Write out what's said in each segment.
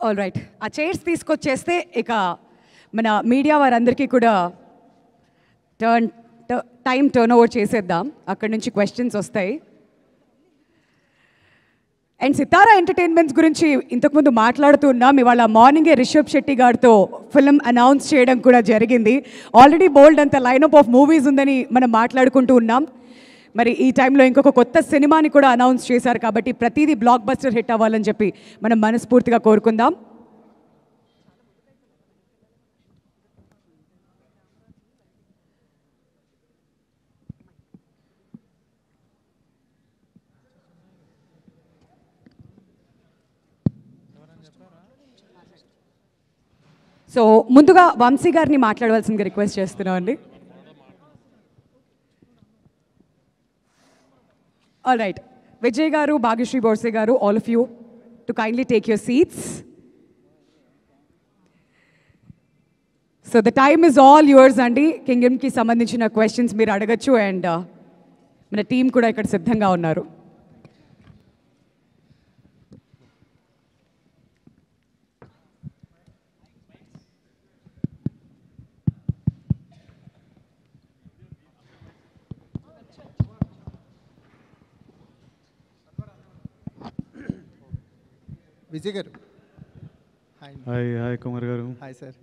All right, ఆ chairs తీసుకొచ్చేస్తే ఇక మన మీడియా వారందరికీ కూడా టైం టర్న్ ఓవర్ చేసేద్దాం. అక్కడి నుంచి క్వశ్చన్స్ వస్తాయి. అండ్ సితారా ఎంటర్టైన్మెంట్స్ గురించి ఇంతకుముందు మాట్లాడుతూ ఉన్నాం. ఇవాళ మార్నింగే రిషబ్ శెట్టి గారితో ఫిల్మ్ అనౌన్స్ చేయడం కూడా జరిగింది. ఆల్రెడీ బోల్డ్ అంత లైనప్ ఆఫ్ మూవీస్ ఉందని మనం మాట్లాడుకుంటూ ఉన్నాం. మరి ఈ టైంలో ఇంకొక కొత్త సినిమాని కూడా అనౌన్స్ చేశారు కాబట్టి ప్రతిదీ బ్లాక్ బస్టర్ హిట్ అవ్వాలని చెప్పి మనం మనస్ఫూర్తిగా కోరుకుందాం. సో ముందుగా వంశీ గారిని మాట్లాడవలసిందిగా రిక్వెస్ట్ చేస్తున్నాం అండి. ఆల్ రైట్, విజయ్ గారు, భాగ్యశ్రీ బోర్సే గారు, all of you to kindly take your seats. So the time is all yours అండి. కింగ్డమ్కి సంబంధించిన క్వశ్చన్స్ మీరు అడగచ్చు. అండ్ మన టీం కూడా ఇక్కడ సిద్ధంగా ఉన్నారు. విజయ్ గారు, hi Kumar garu. Hi sir.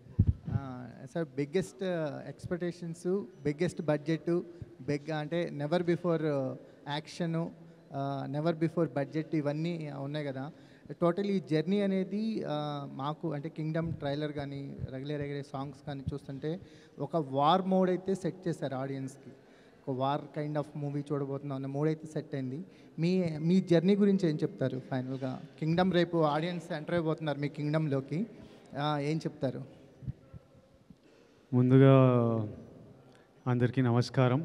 Sir, biggest expectations, biggest budget, అంటే never before action, never before budget, ఇవన్నీ ఉన్నాయి కదా. టోటల్ ఈ జర్నీ అనేది మాకు అంటే కింగ్డమ్ ట్రైలర్ కానీ రెగ్యులర్ సాంగ్స్ కానీ చూస్తుంటే ఒక వార్ మోడ్ అయితే సెట్ చేశారు ఆడియన్స్కి. ఒక వార్ కైండ్ ఆఫ్ మూవీ చూడబోతున్నాం అన్న మూడ్ అయితే సెట్ అయింది. మీ జర్నీ గురించి ఏం చెప్తారు? ఫైనల్గా కింగ్డమ్ రేపు ఆడియన్స్ ఎంటర్ అయిపోతున్నారు మీ కింగ్డమ్లోకి, ఏం చెప్తారు? ముందుగా అందరికీ నమస్కారం.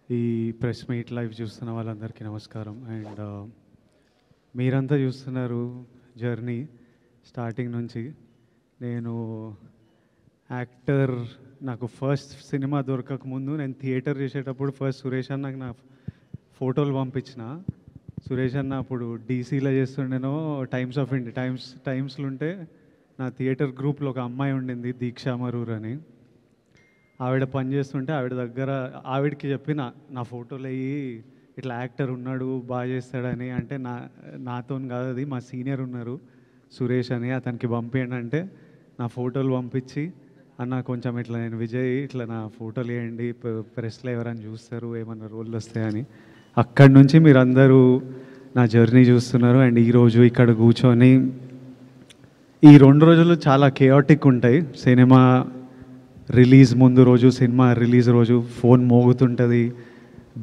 ఈ ప్రెస్ మీట్ లైవ్ చూస్తున్న వాళ్ళందరికీ నమస్కారం. అండ్ మీరంతా చూస్తున్నారు జర్నీ స్టార్టింగ్ నుంచి. నేను యాక్టర్, నాకు ఫస్ట్ సినిమా దొరకకముందు నేను థియేటర్ చేసేటప్పుడు ఫస్ట్ సురేష్ అన్నకు నా ఫోటోలు పంపించిన. సురేష్ అన్న అప్పుడు డీసీలో చేస్తుండేనో టైమ్స్ ఆఫ్ ఇండియా టైమ్స్లో ఉంటే నా థియేటర్ గ్రూప్లో ఒక అమ్మాయి ఉండింది, దీక్షా మరూర్ అని. ఆవిడ పనిచేస్తుంటే ఆవిడ దగ్గర ఆవిడకి చెప్పిన నా ఫోటోలు అయ్యి ఇట్లా యాక్టర్ ఉన్నాడు బాగా చేస్తాడని. అంటే నాతో కాదు, అది మా సీనియర్ ఉన్నారు సురేష్ అని, అతనికి పంపించండి అంటే నా ఫోటోలు పంపించి, అన్న కొంచెం ఇట్లా నేను విజయ్ ఇట్లా నా ఫోటోలు వేయండి, ప్రెస్లో ఎవరైనా చూస్తారు, ఏమన్నా రోళ్ళు వస్తాయని. అక్కడి నుంచి మీరు అందరూ నా జర్నీ చూస్తున్నారు. అండ్ ఈరోజు ఇక్కడ కూర్చొని ఈ 2 రోజులు చాలా కేయాటిక్ ఉంటాయి. సినిమా రిలీజ్ ముందు రోజు, సినిమా రిలీజ్ రోజు ఫోన్ మోగుతుంటుంది,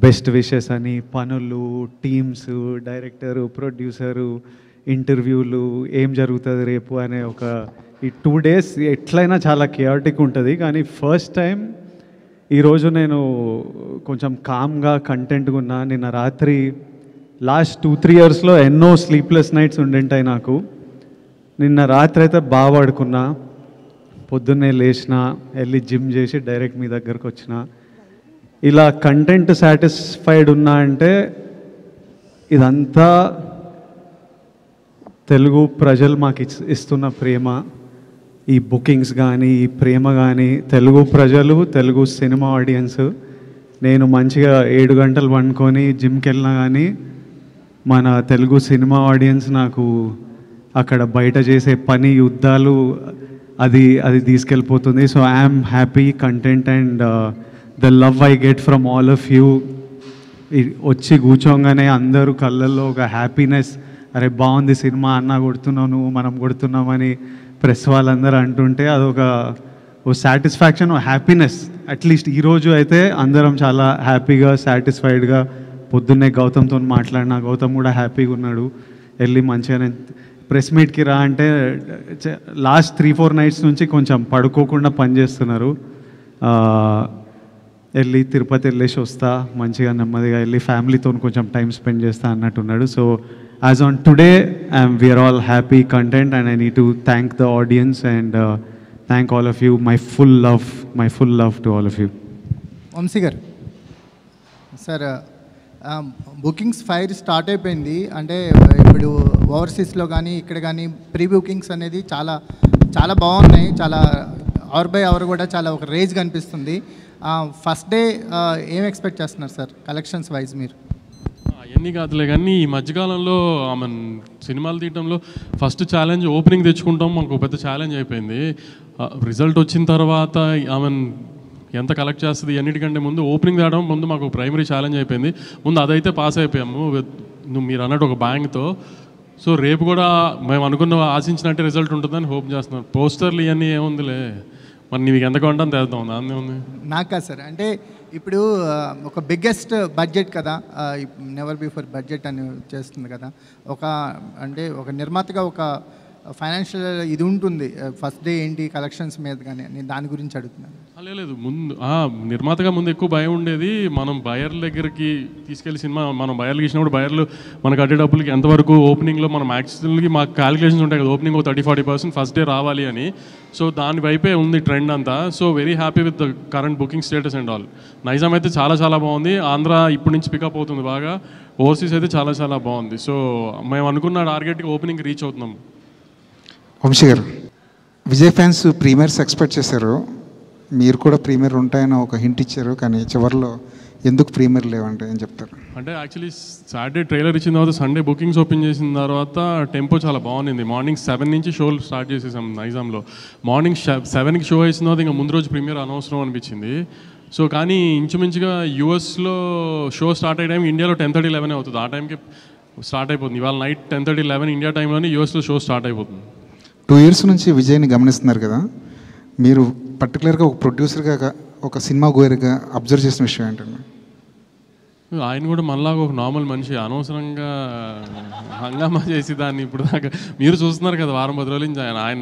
బెస్ట్ విషెస్ అని, పనులు, టీమ్స్, డైరెక్టరు, ప్రొడ్యూసరు, ఇంటర్వ్యూలు, ఏం జరుగుతుంది రేపు అనే ఒక ఈ 2 days ఎట్లయినా చాలా కేయాటిక్ ఉంటుంది. కానీ ఫస్ట్ టైం ఈరోజు నేను కొంచెం కామ్గా కంటెంట్గా ఉన్నా. నిన్న రాత్రి లాస్ట్ 2-3 yearsలో ఎన్నో స్లీప్లెస్ నైట్స్ ఉండింటాయి నాకు. నిన్న రాత్రి అయితే బాగా పడుకున్నా, పొద్దున్నే లేచిన, వెళ్ళి జిమ్ చేసి డైరెక్ట్ మీ దగ్గరకు వచ్చిన. ఇలా కంటెంట్ సాటిస్ఫైడ్ ఉన్నా అంటే ఇదంతా తెలుగు ప్రజలు మాకు ఇస్తున్న ప్రేమ. ఈ బుకింగ్స్ కానీ, ఈ ప్రేమ కానీ, తెలుగు ప్రజలు, తెలుగు సినిమా ఆడియన్స్. నేను మంచిగా 7 గంటలు పండుకొని జిమ్కి వెళ్ళినా కానీ మన తెలుగు సినిమా ఆడియన్స్ నాకు అక్కడ బయట చేసే పని, యుద్ధాలు, అది తీసుకెళ్ళిపోతుంది. So I'm happy, content and the love I get from all of you. వచ్చి కూర్చోగానే అందరూ కళ్ళల్లో ఒక హ్యాపీనెస్, అరే బాగుంది సినిమా, అన్న కొడుతున్నావు నువ్వు, మనం కొడుతున్నామని ప్రెస్ వాళ్ళందరూ అంటుంటే అదొక సాటిస్ఫాక్షన్, హ్యాపీనెస్. అట్లీస్ట్ ఈరోజు అయితే అందరం చాలా హ్యాపీగా, సాటిస్ఫైడ్గా. పొద్దున్నే గౌతమ్తో మాట్లాడినా, గౌతమ్ కూడా హ్యాపీగా ఉన్నాడు. వెళ్ళి మంచిగానే ప్రెస్ మీట్కి రా అంటే లాస్ట్ 3-4 nights నుంచి కొంచెం పడుకోకుండా పనిచేస్తున్నారు. వెళ్ళి తిరుపతి వెళ్ళేసి వస్తా, మంచిగా నెమ్మదిగా వెళ్ళి ఫ్యామిలీతో కొంచెం టైం స్పెండ్ చేస్తా అన్నట్టున్నాడు. So as on today, we are all happy, content, and I need to thank the audience and thank all of you. My full love to all of you. Vamsi గారు, సార్ బుకింగ్స్ ఫైర్ స్టార్ట్ అయిపోయింది. అంటే ఇప్పుడు ఓవర్సీస్లో కానీ ఇక్కడ కానీ pre bookings అనేది చాలా చాలా బాగున్నాయి. చాలా అవర్ బై అవర్ కూడా చాలా ఒక రేజ్ కనిపిస్తుంది. ఫస్ట్ డే ఏం ఎక్స్పెక్ట్ చేస్తున్నారు సార్ కలెక్షన్స్ వైజ్ మీరు? అవన్నీ కాదులే కానీ ఈ మధ్యకాలంలో ఆమె సినిమాలు తీయడంలో ఫస్ట్ ఛాలెంజ్ ఓపెనింగ్ తెచ్చుకుంటాం, మనకు పెద్ద ఛాలెంజ్ అయిపోయింది. రిజల్ట్ వచ్చిన తర్వాత ఆమె ఎంత కలెక్ట్ చేస్తుంది అన్నిటికంటే ముందు ఓపెనింగ్ తేవడం ముందు మాకు ప్రైమరీ ఛాలెంజ్ అయిపోయింది. ముందు అదైతే పాస్ అయిపోయాము మీరు అన్నట్టు ఒక బ్యాంక్తో. సో రేపు కూడా మేము అనుకున్న ఆశించినట్టే రిజల్ట్ ఉంటుందని హోప్ చేస్తున్నాం. పోస్టర్లు ఇవన్నీ ఏముందిలే, మరి నీకు ఎంత కొంటాను తెద్దాం, దాన్ని ఉంది. నాకా సార్ అంటే ఇప్పుడు ఒక బిగ్గెస్ట్ బడ్జెట్ కదా, నెవర్ బిఫోర్ బడ్జెట్ అని చేస్తుంది కదా, అంటే ఒక నిర్మాతగా ఒక ఫైనాన్షియల్ ఇది ఉంటుంది. ఫస్ట్ డే ఏంటి కలెక్షన్స్ మీద కానీ నేను దాని గురించి అడుగుతున్నాను. లేదు ముందు నిర్మాతగా ముందు ఎక్కువ భయం ఉండేది. మనం బయర్ల దగ్గరికి తీసుకెళ్లి సినిమా మనం బయర్లు ఇచ్చినప్పుడు బయర్లు మనకు అడ్డే డబ్బులకి ఎంతవరకు ఓపెనింగ్లో మనం యాక్చువల్గా మాకు క్యాలిక్యులేషన్స్ ఉంటాయి కదా, ఓపెనింగ్ 30-40% ఫస్ట్ డే రావాలి అని. సో దాని వైపే ఉంది ట్రెండ్ అంతా. So very happy with the current booking status and all. Nizam అయితే చాలా చాలా బాగుంది. ఆంధ్ర ఇప్పటి నుంచి పికప్ అవుతుంది బాగా. ఓవర్సీస్ అయితే చాలా చాలా బాగుంది. సో మేము అనుకున్న టార్గెట్కి ఓపెనింగ్ రీచ్ అవుతున్నాం. వంశీ గారు, విజయ్ ఫ్యాన్స్ ప్రీమియర్స్ ఎక్స్పెక్ట్ చేశారు, మీరు కూడా ప్రీమియర్ ఉంటాయని ఒక హింట్ ఇచ్చారు, కానీ చివరిలో ఎందుకు ప్రీమియర్ లేవంటే ఏం చెప్తారు? అంటే యాక్చువల్లీ సాటర్డే ట్రైలర్ ఇచ్చిన తర్వాత సండే బుకింగ్స్ ఓపెన్ చేసిన తర్వాత టెంపో చాలా బాగుంది. మార్నింగ్ 7 నుంచి షోలు స్టార్ట్ చేసేసాం నైజాంలో. మార్నింగ్ 7కి షో వేసిన తర్వాత ఇంకా ముందు రోజు ప్రీమియర్ అనవసరం అనిపించింది. సో కానీ ఇంచుమించుగా యూఎస్లో షో స్టార్ట్ అయ్యే టైం ఇండియాలో 10:30-11 అవుతుంది. ఆ టైంకి స్టార్ట్ అయిపోతుంది. ఇవాళ నైట్ 10:30-11 ఇండియా టైంలోనే యూఎస్లో షో స్టార్ట్ అయిపోతుంది. 2 years నుంచి విజయ్ని గమనిస్తున్నారు కదా, మీరు పర్టికులర్గా ఒక ప్రొడ్యూసర్గా ఒక సినిమా గోయర్గా అబ్జర్వ్ చేసిన విషయం ఏంటండి? ఆయన కూడా మనలాగా ఒక నార్మల్ మనిషి, అనవసరంగా హంగామా చేసి దాన్ని ఇప్పుడు దాకా మీరు చూస్తున్నారు కదా వారం 10 రోజుల నుంచి ఆయన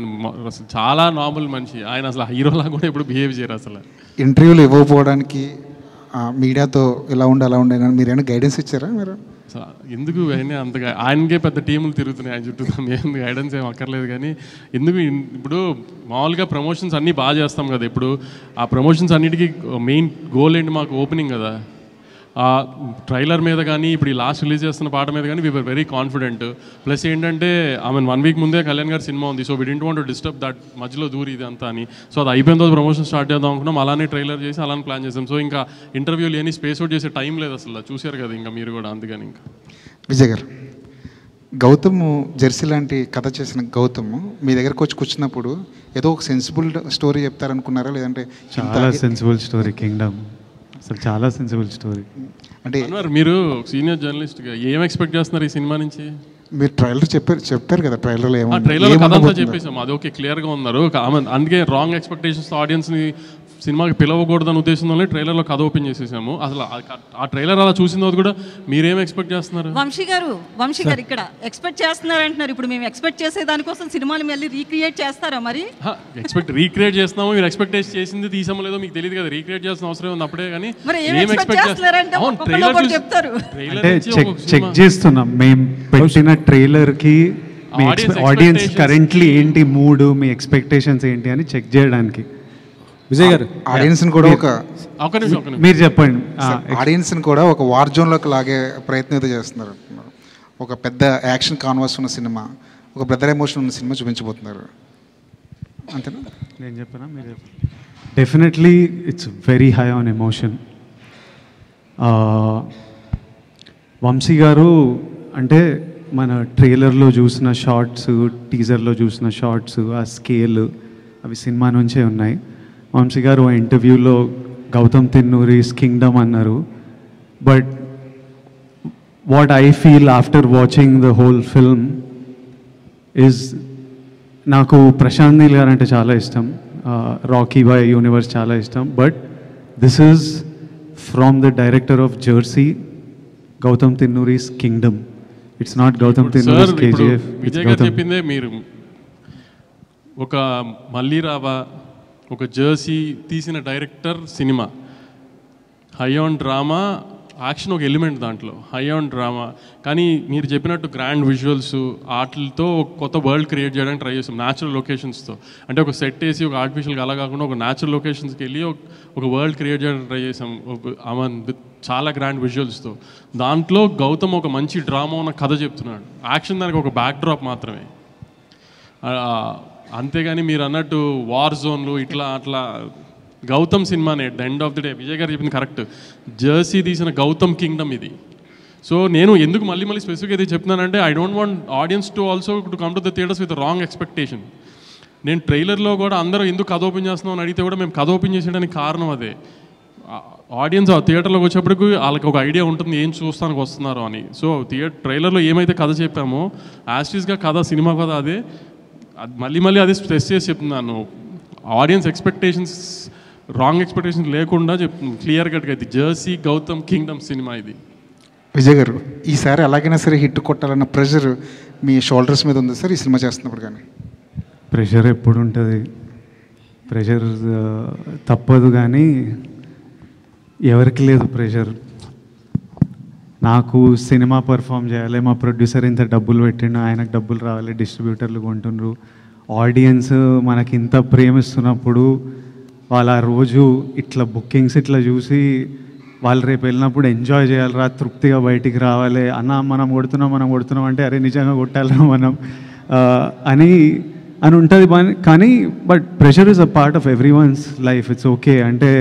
అసలు చాలా నార్మల్ మనిషి. ఆయన అసలు హీరోలా కూడా ఇప్పుడు బిహేవ్ చేయరు. అసలు ఇంటర్వ్యూలు ఇవ్వకపోవడానికి మీడియాతో ఇలా ఉండి అలా ఉండే మీరేమైనా గైడెన్స్ ఇచ్చారా? మీరు ఎందుకు అయినా అంతగా ఆయనకే పెద్ద టీములు తిరుగుతున్నాయి ఆయన చుట్టూ, మేము గైడెన్స్ ఏం అక్కర్లేదు. కానీ ఎందుకు ఇప్పుడు మామూలుగా ప్రమోషన్స్ అన్నీ బాగా చేస్తాం కదా, ఇప్పుడు ఆ ప్రమోషన్స్ అన్నిటికీ మెయిన్ గోల్ ఏంటి మాకు ఓపెనింగ్ కదా. ఆ ట్రైలర్ మీద కానీ ఇప్పుడు ఈ లాస్ట్ రిలీజ్ చేస్తున్న పాట మీద కానీ we were very confident. Plus ఏంటంటే ఆమె 1 week ముందే కళ్యాణ్ గారి సినిమా ఉంది. So we didn't want to disturb that మధ్యలో దూరి ఇది అంతా అని. సో అది అయిపోయిన తర్వాత ప్రమోషన్ స్టార్ట్ చేద్దాం అనుకున్నాం. అలానే ట్రైలర్ చేసి అలానే ప్లాన్ చేసాం. సో ఇంకా ఇంటర్వ్యూలు ఏని స్పేస్ అవుట్ చేసే టైం లేదు అసలు, చూశారు కదా ఇంకా మీరు కూడా. అందుకని ఇంకా విజయ్ గారు, గౌతమ్ జెర్సీ లాంటి కథ చేసిన గౌతమ్ మీ దగ్గరకు వచ్చి కూర్చున్నప్పుడు ఏదో ఒక సెన్సిబుల్ స్టోరీ చెప్తారనుకున్నారా, లేదంటే చాలా సెన్సిబుల్ స్టోరీ కింగ్డమ్, అసలు చాలా సెన్సిబుల్ స్టోరీ. అంటే మీరు సీనియర్ జర్నలిస్ట్గా ఏం ఎక్స్పెక్ట్ చేస్తున్నారు ఈ సినిమా నుంచి? మీరు ట్రైలర్ చెప్పారు కదా, ట్రైలర్లో ట్రైలర్ కథ అంతా చెప్పేసాం, అది ఓకే క్లియర్గా ఉన్నారు. అందుకే రాంగ్ ఎక్స్పెక్టేషన్స్ ఆడియన్స్ని సినిమాకి పిలవకూడదని ఉద్దేశంలోనే ట్రైలర్లో కథ ఓపెన్ చేసేసాము. అసలు ఆ ట్రైలర్ అలా చూసిన తర్వాత కూడా మీరేం ఎక్స్పెక్ట్ చేస్తున్నారు? వంశీ గారు ఇక్కడ ఎక్స్పెక్ట్ చేస్తున్నారు అంటున్నారు. ఇప్పుడు మేము ఎక్స్పెక్ట్ చేసే దానికోసం సినిమాని మళ్ళీ రీక్రియేట్ చేస్తారా? మరి రీక్రియేట్ చేస్తున్నాము, మీరు ఎక్స్పెక్ట్ చేసింది తీసామో లేదో మీకు తెలియదు కదా, రీక్రియేట్ చేసిన అవసరం ఉంది అప్పుడే. కానీ చెక్ చేస్తున్నాం మేము పెట్టిన ట్రైలర్కి ఆడియన్స్ కరెంట్లీ ఏంటి మూడు, మీ ఎక్స్పెక్టేషన్స్ ఏంటి అని చెక్ చేయడానికి. విజయ్ గారు, ఆడియన్స్ని కూడా మీరు చెప్పండి, ఆడియన్స్ని కూడా ఒక వార్ జోన్లోకి లాగే ప్రయత్నం అయితే చేస్తున్నారు. ఒక పెద్ద యాక్షన్ కాన్వాస్ ఉన్న సినిమా, ఒక బ్రదర్ ఎమోషన్ ఉన్న సినిమా చూపించబోతున్నారు అంతేనా? నేను చెప్పనా మీరు? Definitely it's very high on emotion. Vamsi గారు అంటే మన ట్రైలర్లో చూసిన షార్ట్స్, టీజర్లో చూసిన షార్ట్స్, ఆ స్కేల్ అవి సినిమా నుంచే ఉన్నాయి. వంశీ గారు ఆ ఇంటర్వ్యూలో గౌతమ్ తిన్నూరిస్ కింగ్డమ్ అన్నారు. But what I feel after watching the whole film is, నాకు ప్రశాంత్ నీల్ గారు అంటే చాలా ఇష్టం, రాకీ బాయ్ యూనివర్స్ చాలా ఇష్టం. But this is from the director of Jersey, Gautam Tinnanuri's Kingdom. It's not Gautam Tinnanuri's KGF. Vijay garu చెప్పిందే మీరు ఒక మళ్ళీ రావా, ఒక జెర్సీ తీసిన డైరెక్టర్ సినిమా, హై ఆన్ డ్రామా, యాక్షన్ ఒక ఎలిమెంట్ దాంట్లో, హై ఆన్ డ్రామా. కానీ మీరు చెప్పినట్టు గ్రాండ్ విజువల్స్ వాటితో ఒక కొత్త వరల్డ్ క్రియేట్ చేయడానికి ట్రై చేస్తాం న్యాచురల్ లొకేషన్స్తో. అంటే ఒక సెట్ వేసి ఒక ఆర్టిఫిషియల్గా అలా కాకుండా ఒక న్యాచురల్ లొకేషన్స్కి వెళ్ళి ఒక వరల్డ్ క్రియేట్ చేయడానికి ట్రై చేసాం అమన్ విత్ చాలా గ్రాండ్ విజువల్స్తో. దాంట్లో గౌతమ్ ఒక మంచి డ్రామా ఉన్న కథ చెప్తున్నాడు, యాక్షన్ దానికి ఒక బ్యాక్ డ్రాప్ మాత్రమే. అంతేగాని మీరు అన్నట్టు వార్ జోన్లు ఇట్లా అట్లా గౌతమ్ సినిమానే at the end of the day. Vijay గారు చెప్పింది కరెక్ట్, జెర్సీ తీసిన గౌతమ్ కింగ్డమ్ ఇది. సో నేను ఎందుకు మళ్ళీ స్పెసిఫిక్గా ఇది చెప్తున్నానంటే I don't want audience to also to come to the theatres with wrong expectation. నేను ట్రైలర్లో కూడా అందరూ ఎందుకు కథ ఓపెన్ చేస్తున్నాం అని అడిగితే కూడా మేము కథ ఓపెన్ చేసేయడానికి కారణం అదే. ఆడియన్స్ ఆ థియేటర్లోకి వచ్చేప్పటికి వాళ్ళకి ఒక ఐడియా ఉంటుంది ఏం చూస్తానికి వస్తున్నారు అని. సో ట్రైలర్లో ఏమైతే కథ చెప్పామో యాస్టీస్గా కథ సినిమా కథ అదే. మళ్ళీ అదే స్ట్రెస్ చేసి చెప్తున్నాను, ఆడియన్స్ ఎక్స్పెక్టేషన్స్ రాంగ్ ఎక్స్పెక్టేషన్స్ లేకుండా క్లియర్ కట్గా ఇది జెర్సీ గౌతమ్ కింగ్డమ్ సినిమా ఇది. విజయ్ గారు, ఈసారి ఎలాగైనా సరే హిట్ కొట్టాలన్న ప్రెషర్ మీ షోల్డర్స్ మీద ఉంది సార్ ఈ సినిమా చేస్తున్నప్పుడు? కానీ ప్రెషర్ ఎప్పుడు ఉంటుంది, ప్రెషర్ తప్పదు, కానీ ఎవరికి లేదు ప్రెషర్. నాకు సినిమా పర్ఫామ్ చేయాలి, మా ప్రొడ్యూసర్ ఇంత డబ్బులు పెట్టిండు, ఆయనకు డబ్బులు రావాలి, డిస్ట్రిబ్యూటర్లు కొంటుండ్రు, ఆడియన్స్ మనకి ఇంత ప్రేమిస్తున్నప్పుడు వాళ్ళు ఆ రోజు ఇట్లా బుకింగ్స్ ఇట్లా చూసి వాళ్ళు రేపు వెళ్ళినప్పుడు ఎంజాయ్ చేయాలిరా, తృప్తిగా బయటికి రావాలి, అన్న మనం కొడుతున్నాం అంటే అరే నిజంగా కొట్టాలరా మనం అని ఉంటుంది. కానీ but pressure is a part of every one's life, it's okay. అంటే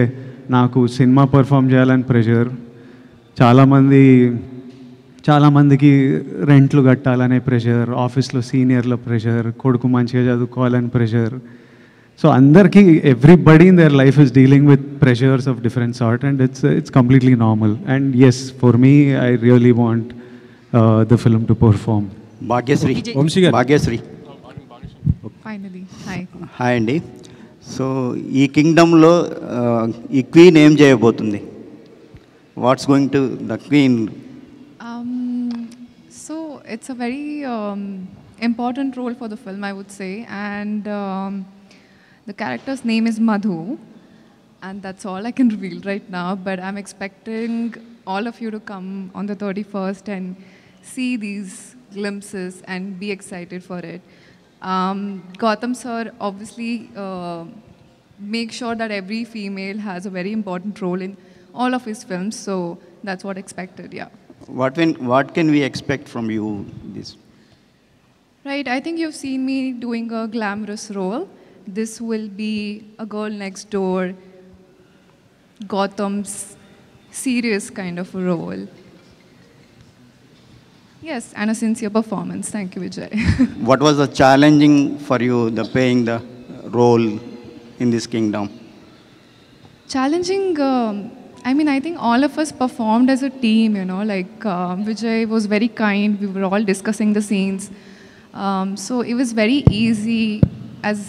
నాకు సినిమా పర్ఫామ్ చేయాలని ప్రెషర్, చాలామందికి రెంట్లు కట్టాలనే ప్రెషర్, ఆఫీస్లో సీనియర్ల ప్రెషర్, కొడుకు మంచిగా చదువుకోవాలని ప్రెషర్. సో అందరికీ everybody in their life is dealing with pressures of different sort and it's completely normal. And yes, for me I really want the film to perform. Bhagyashree, Bhagyashree finally hi hi అండి. So ఈ కింగ్డమ్లో ఈ queen ఏం చేయబోతుంది? What's going to the queen? So it's a very important role for the film, I would say, and the character's name is Madhu, and that's all I can reveal right now, but I'm expecting all of you to come on the 31st and see these glimpses and be excited for it. Gautam sir obviously make sure that every female has a very important role in all of his films, so that's what expected. Yeah. What can we expect from you this? Right, I think you've seen me doing a glamorous role. This will be a girl next door, Gautam's serious kind of a role. Yes, and a sincere performance. Thank you, Vijay. What was the challenging for you, the playing the role in this kingdom? Challenging, I mean, I think all of us performed as a team, you know, like Vijay was very kind. We were all discussing the scenes. So it was very easy as,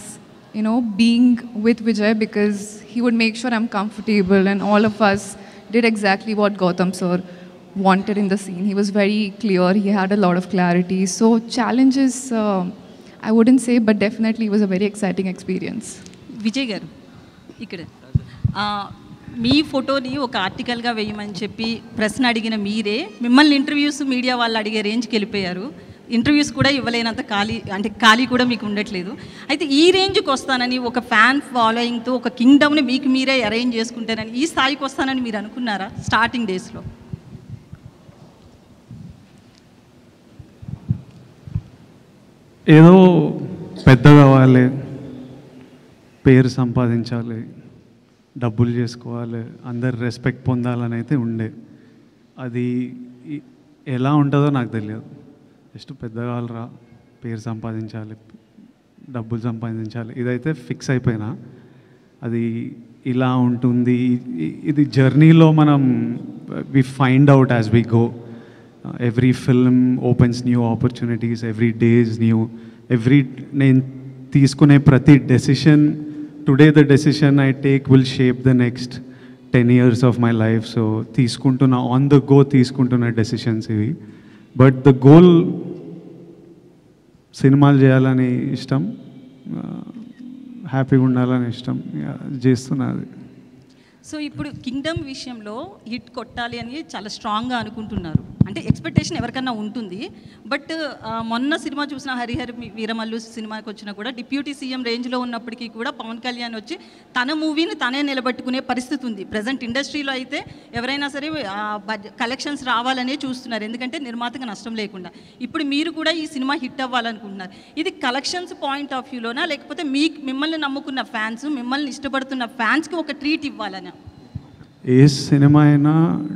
you know, being with Vijay because he would make sure I'm comfortable and all of us did exactly what Gautam sir wanted in the scene. He was very clear. He had a lot of clarity. So challenges, I wouldn't say, but definitely it was a very exciting experience. Vijay గారు ఇక్కడ మీ ఫోటోని ఒక ఆర్టికల్గా వేయమని చెప్పి ప్రశ్న అడిగిన మీరే మిమ్మల్ని ఇంటర్వ్యూస్ మీడియా వాళ్ళు అడిగే రేంజ్కి వెళ్ళిపోయారు. ఇంటర్వ్యూస్ కూడా ఇవ్వలేనంత ఖాళీ కూడా మీకు ఉండట్లేదు. అయితే ఈ రేంజ్కి వస్తానని ఒక ఫ్యాన్ ఫాలోయింగ్తో ఒక కింగ్డమ్ని మీకు మీరే అరేంజ్ చేసుకుంటారని, ఈ స్థాయికి వస్తానని మీరు అనుకున్నారా స్టార్టింగ్ డేస్లో? ఏదో పెద్ద కావాలి, పేరు సంపాదించాలి, డబ్బులు చేసుకోవాలి, అందరు రెస్పెక్ట్ పొందాలని అయితే ఉండే. అది ఎలా ఉంటుందో నాకు తెలియదు. జస్ట్ పెద్ద కావాలరా, పేరు సంపాదించాలి, డబ్బులు సంపాదించాలి, ఇదైతే ఫిక్స్ అయిపోయినా. అది ఇలా ఉంటుంది. ఇది జర్నీలో మనం we find out as we go. Every film opens new opportunities, every day is new. నేను తీసుకునే ప్రతి decision, today the decision I take will shape the next 10 years of my life. So తీసుకుంటున్న ఆన్ ద గో తీసుకుంటున్న decisions ఇవి. But the goal సినిమాలు చేయాలని ఇష్టం, హ్యాపీగా ఉండాలని ఇష్టం, చేస్తున్నది. సో ఇప్పుడు కింగ్డమ్ విషయంలో హిట్ కొట్టాలి అని చాలా స్ట్రాంగ్గా అనుకుంటున్నారు, అంటే ఎక్స్పెక్టేషన్ ఎవరికన్నా ఉంటుంది. బట్ మొన్న సినిమా చూసిన హరిహర వీరమల్లు సినిమాకి వచ్చినా కూడా డిప్యూటీ సీఎం రేంజ్లో ఉన్నప్పటికీ కూడా పవన్ కళ్యాణ్ వచ్చి తన మూవీని తనే నిలబెట్టుకునే పరిస్థితి ఉంది. ప్రజెంట్ ఇండస్ట్రీలో అయితే ఎవరైనా సరే కలెక్షన్స్ రావాలనే చూస్తున్నారు, ఎందుకంటే నిర్మాతకు నష్టం లేకుండా. ఇప్పుడు మీరు కూడా ఈ సినిమా హిట్ అవ్వాలనుకుంటున్నారు. ఇది కలెక్షన్స్ పాయింట్ ఆఫ్ వ్యూలోనా, లేకపోతే మిమ్మల్ని నమ్ముకున్న ఫ్యాన్స్, మిమ్మల్ని ఇష్టపడుతున్న ఫ్యాన్స్కి ఒక ట్రీట్ ఇవ్వాలనా? ఏ సినిమా అయినా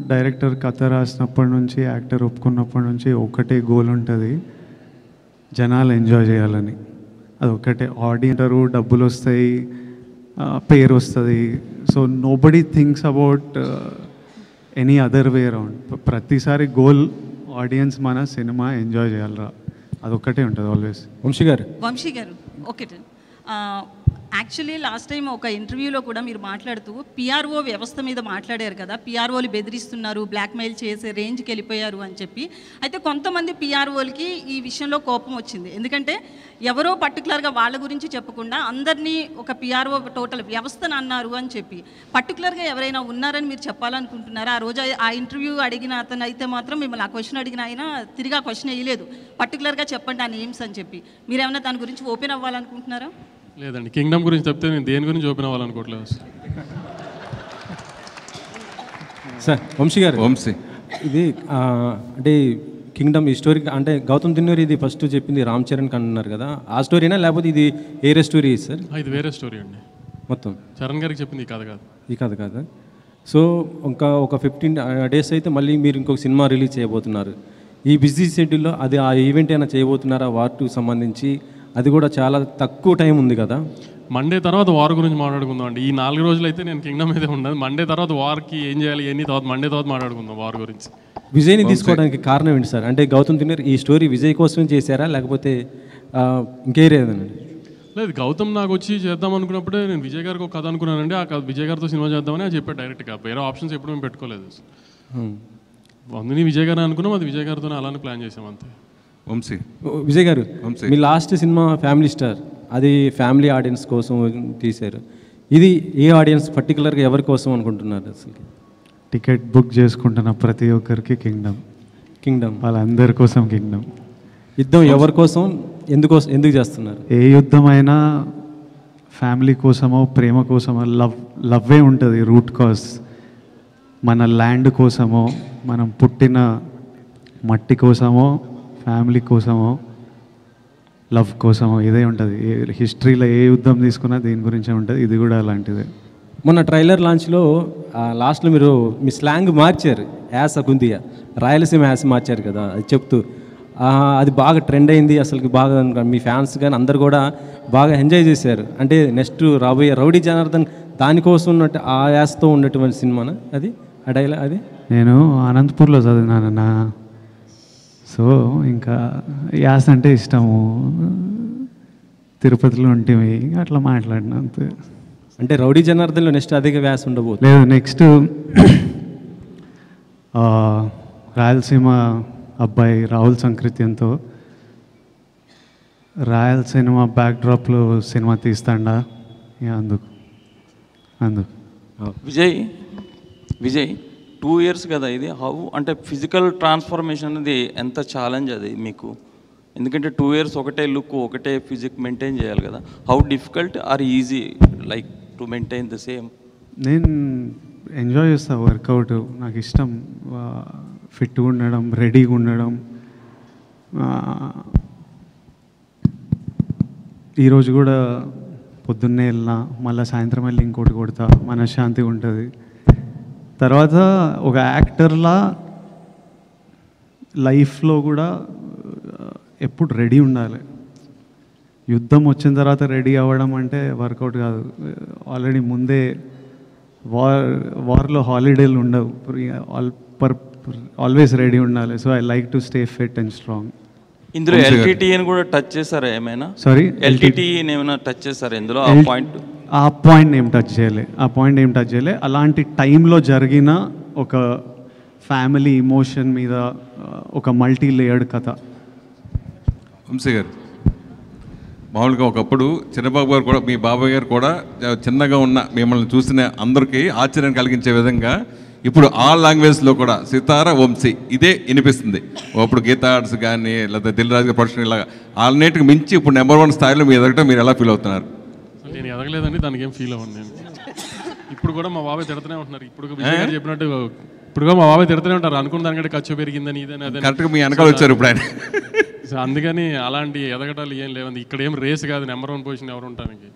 డైరెక్టర్ కథ రాసినప్పటి నుంచి, యాక్టర్ ఒప్పుకున్నప్పటి నుంచి ఒకటే గోల్ ఉంటుంది, జనాలు ఎంజాయ్ చేయాలని. అది ఒకటే. ఆడియన్సరు, డబ్బులు వస్తాయి, పేరు వస్తుంది. So nobody thinks about any other way around. ప్రతిసారి గోల్ ఆడియన్స్ మన సినిమా ఎంజాయ్ చేయాలరా, అదొక్కటే ఉంటుంది ఆల్వేస్. వంశీ గారు ఓకే. యాక్చువల్లీ లాస్ట్ టైం ఒక ఇంటర్వ్యూలో కూడా మీరు మాట్లాడుతూ పిఆర్ఓ వ్యవస్థ మీద మాట్లాడారు కదా, పిఆర్ఓలు బెదిరిస్తున్నారు, బ్లాక్మెయిల్ చేసే రేంజ్కి వెళ్ళిపోయారు అని చెప్పి. అయితే కొంతమంది పిఆర్ఓలకి ఈ విషయంలో కోపం వచ్చింది, ఎందుకంటే ఎవరో పర్టికులర్గా వాళ్ళ గురించి చెప్పకుండా అందరినీ ఒక పిఆర్ఓ టోటల్ వ్యవస్థను అన్నారు అని చెప్పి. పర్టికులర్గా ఎవరైనా ఉన్నారని మీరు చెప్పాలనుకుంటున్నారా? ఆ రోజు ఆ ఇంటర్వ్యూ అడిగిన అతను అయితే మాత్రం మిమ్మల్ని ఆ క్వశ్చన్ అడిగిన ఆయన తిరిగి ఆ క్వశ్చన్ వేయలేదు, పర్టికులర్గా చెప్పండి ఆ నేమ్స్ అని చెప్పి. మీరేమైనా దాని గురించి ఓపెన్ అవ్వాలనుకుంటున్నారా? లేదండి, కింగ్డమ్ గురించి చెప్తే నేను దేని గురించి ఓపెన్ అవ్వాలనుకోవట్లేదు సార్. వంశీ ఇది అంటే కింగ్డమ్ ఈ స్టోరీ అంటే గౌతమ్ తిన్నూరి ఇది ఫస్ట్ చెప్పింది రామ్ చరణ్ అన్నారు కదా, ఆ స్టోరీనా లేకపోతే ఇది వేరే స్టోరీ సార్? ఇది వేరే స్టోరీ అండి. మొత్తం చరణ్ గారికి చెప్పింది ఈ కథ కాదు. ఈ కథ కాదు. సో ఇంకా ఒక 15 days అయితే మళ్ళీ మీరు ఇంకొక సినిమా రిలీజ్ చేయబోతున్నారు. ఈ బిజీ షెడ్యూల్లో అది ఆ ఈవెంట్ అయినా చేయబోతున్నారా వార్ 2 సంబంధించి? అది కూడా చాలా తక్కువ టైం ఉంది కదా. మండే తర్వాత వార్ గురించి మాట్లాడుకుందాం అండి. ఈ 4 రోజులు అయితే నేను కింగ్డమ్ అయితే ఉండదు. మండే తర్వాత వార్కి ఏం చేయాలి ఎన్ని తర్వాత మండే తర్వాత మాట్లాడుకుందాం వార్ గురించి. విజయ్ని తీసుకోవడానికి కారణం ఏంటి సార్? అంటే గౌతమ్ తిన్నూరి ఈ స్టోరీ విజయ్ కోసం చేశారా లేకపోతే ఇంకేరేదండి? లేదు, గౌతమ్ నాకు వచ్చి చేద్దాం అనుకున్నప్పుడే నేను విజయ్ గారికి ఒక కథ అనుకున్నానండి. ఆ విజయ్ గారితో సినిమా చేద్దామని చెప్పాడు డైరెక్ట్గా. వేరే ఆప్షన్స్ ఎప్పుడు మేము పెట్టుకోలేదు. అందుని విజయ్ గారు అనుకున్నాం, అది విజయ్ గారితో అలానే ప్లాన్ చేసాం అంతే. విజయ్ గారు, మీ లాస్ట్ సినిమా ఫ్యామిలీ స్టార్, అది ఫ్యామిలీ ఆడియన్స్ కోసం తీశారు. ఇది ఏ ఆడియన్స్ పర్టికులర్గా ఎవరి కోసం అనుకుంటున్నారు అసలు? టికెట్ బుక్ చేసుకుంటున్న ప్రతి ఒక్కరికి కింగ్డమ్ వాళ్ళందరి కోసం కింగ్డమ్. యుద్ధం ఎవరి కోసం, ఎందుకు చేస్తున్నారు? ఏ యుద్ధమైనా ఫ్యామిలీ కోసమో ప్రేమ కోసమో, లవ్వే ఉంటుంది రూట్ కాజ్. మన ల్యాండ్ కోసమో, మనం పుట్టిన మట్టి కోసమో, ఫ్యామిలీ కోసమో, లవ్ కోసమో ఇదే ఉంటుంది. హిస్టరీలో ఏ యుద్ధం తీసుకున్నా దీని గురించే ఉంటుంది. ఇది కూడా అలాంటిదే. మొన్న ట్రైలర్ లాంచ్లో లాస్ట్లో మీరు మీ స్లాంగ్ మార్చారు, యాస కుందియా రాయలసీమ యాస మార్చారు కదా, అది చెప్తూ అది బాగా ట్రెండ్ అయింది. అసలు బాగా మీ ఫ్యాన్స్ కానీ అందరు కూడా బాగా ఎంజాయ్ చేశారు. అంటే నెక్స్ట్ రాబోయే రౌడీ జనార్దన్ దానికోసం ఉన్నట్టు ఆ యాసతో ఉన్నటువంటి సినిమానా అది? ఆ డైలాగ్ అది నేను అనంతపూర్లో చదివినానన్న, సో ఇంకా యాస అంటే ఇష్టము. తిరుపతిలో ఉంటేవి అట్లా మాట్లాడిన అంతే. అంటే రౌడీ జనార్దన్లో నెక్స్ట్ అధిక వ్యాస ఉండబోతుంది. లేదు, నెక్స్ట్ రాయలసీమ అబ్బాయి రాహుల్ సంకృత్యంతో రాయలసీమ బ్యాక్డ్రాప్లో సినిమా తీస్తాడా, అందుకు విజయ్ 2 years కదా ఇది. హౌ అంటే ఫిజికల్ ట్రాన్స్ఫర్మేషన్ అనేది ఎంత ఛాలెంజ్ అది మీకు? ఎందుకంటే 2 years ఒకటే లుక్ ఒకటే ఫిజిక్ మెయింటైన్ చేయాలి కదా. How difficult or easy like to maintain the same? నేను ఎంజాయ్ చేస్తాను వర్కౌట్, నాకు ఇష్టం. ఫిట్గా ఉండడం, రెడీగా ఉండడం. ఈరోజు కూడా పొద్దున్నే వెళ్ళినా, మళ్ళీ సాయంత్రం వెళ్ళి ఇంకోటి కొడతా, మనశ్శాంతిగా ఉంటుంది. తర్వాత ఒక యాక్టర్లా లైఫ్లో కూడా ఎప్పుడు రెడీ ఉండాలి. యుద్ధం వచ్చిన తర్వాత రెడీ అవ్వడం అంటే వర్కౌట్ కాదు. ఆల్రెడీ ముందే వార్లో హాలిడేలు ఉండవు, ఆల్వేస్ రెడీ ఉండాలి. So I like to stay fit and strong. ఇందులో ఎల్టీటీని కూడా టచ్ చేశారా ఏమైనా? సారీ, ఎల్టీటీని ఏమైనా టచ్ చేశారా ఇందులో? ఆ పాయింట్ ఏం టచ్ చేయలే. అలాంటి టైంలో జరిగిన ఒక ఫ్యామిలీ ఇమోషన్ మీద ఒక మల్టీ లేయర్డ్ కథ. వంశీ గారు, మామూలుగా ఒకప్పుడు చిన్నబాబు గారు కూడా, మీ బాబాయ్ గారు కూడా చిన్నగా ఉన్న మిమ్మల్ని చూసిన అందరికీ ఆశ్చర్యం కలిగించే విధంగా ఇప్పుడు ఆల్ లాంగ్వేజ్లో కూడా సితార వంశీ ఇదే వినిపిస్తుంది. అప్పుడు గీతా ఆర్ట్స్ కానీ లేదా దిల్ రాజు గారి ప్రొడక్షన్ ఇలాగా అన్నిటికి మించి ఇప్పుడు నెంబర్ 1 స్థాయిలో మీ ఎదగటం మీరు ఎలా ఫీల్ అవుతున్నారు? నేను ఎదగలేదండి, దానికి ఏం ఫీల్ అవ్వను నేను. ఇప్పుడు కూడా మా బాబాయ్ తిడుతూనే ఉంటున్నారు. ఇప్పుడు విజయ్ గారు చెప్పినట్టు ఇప్పుడు మా బాబాయ్ తిడుతూనే ఉంటారు, అనుకున్న దానికంటే ఖర్చు పెరిగిందని ఇదని అదే. కరెక్ట్గా మీ వెనకాల వచ్చారు ఇప్పుడు ఆయన. సో అందుకని అలాంటి ఎదగటాలు ఏం లేవండి. ఇక్కడ ఏం రేస్ కాదు, నెంబర్ 1 పొజిషన్ ఎవరు ఉండడానికి.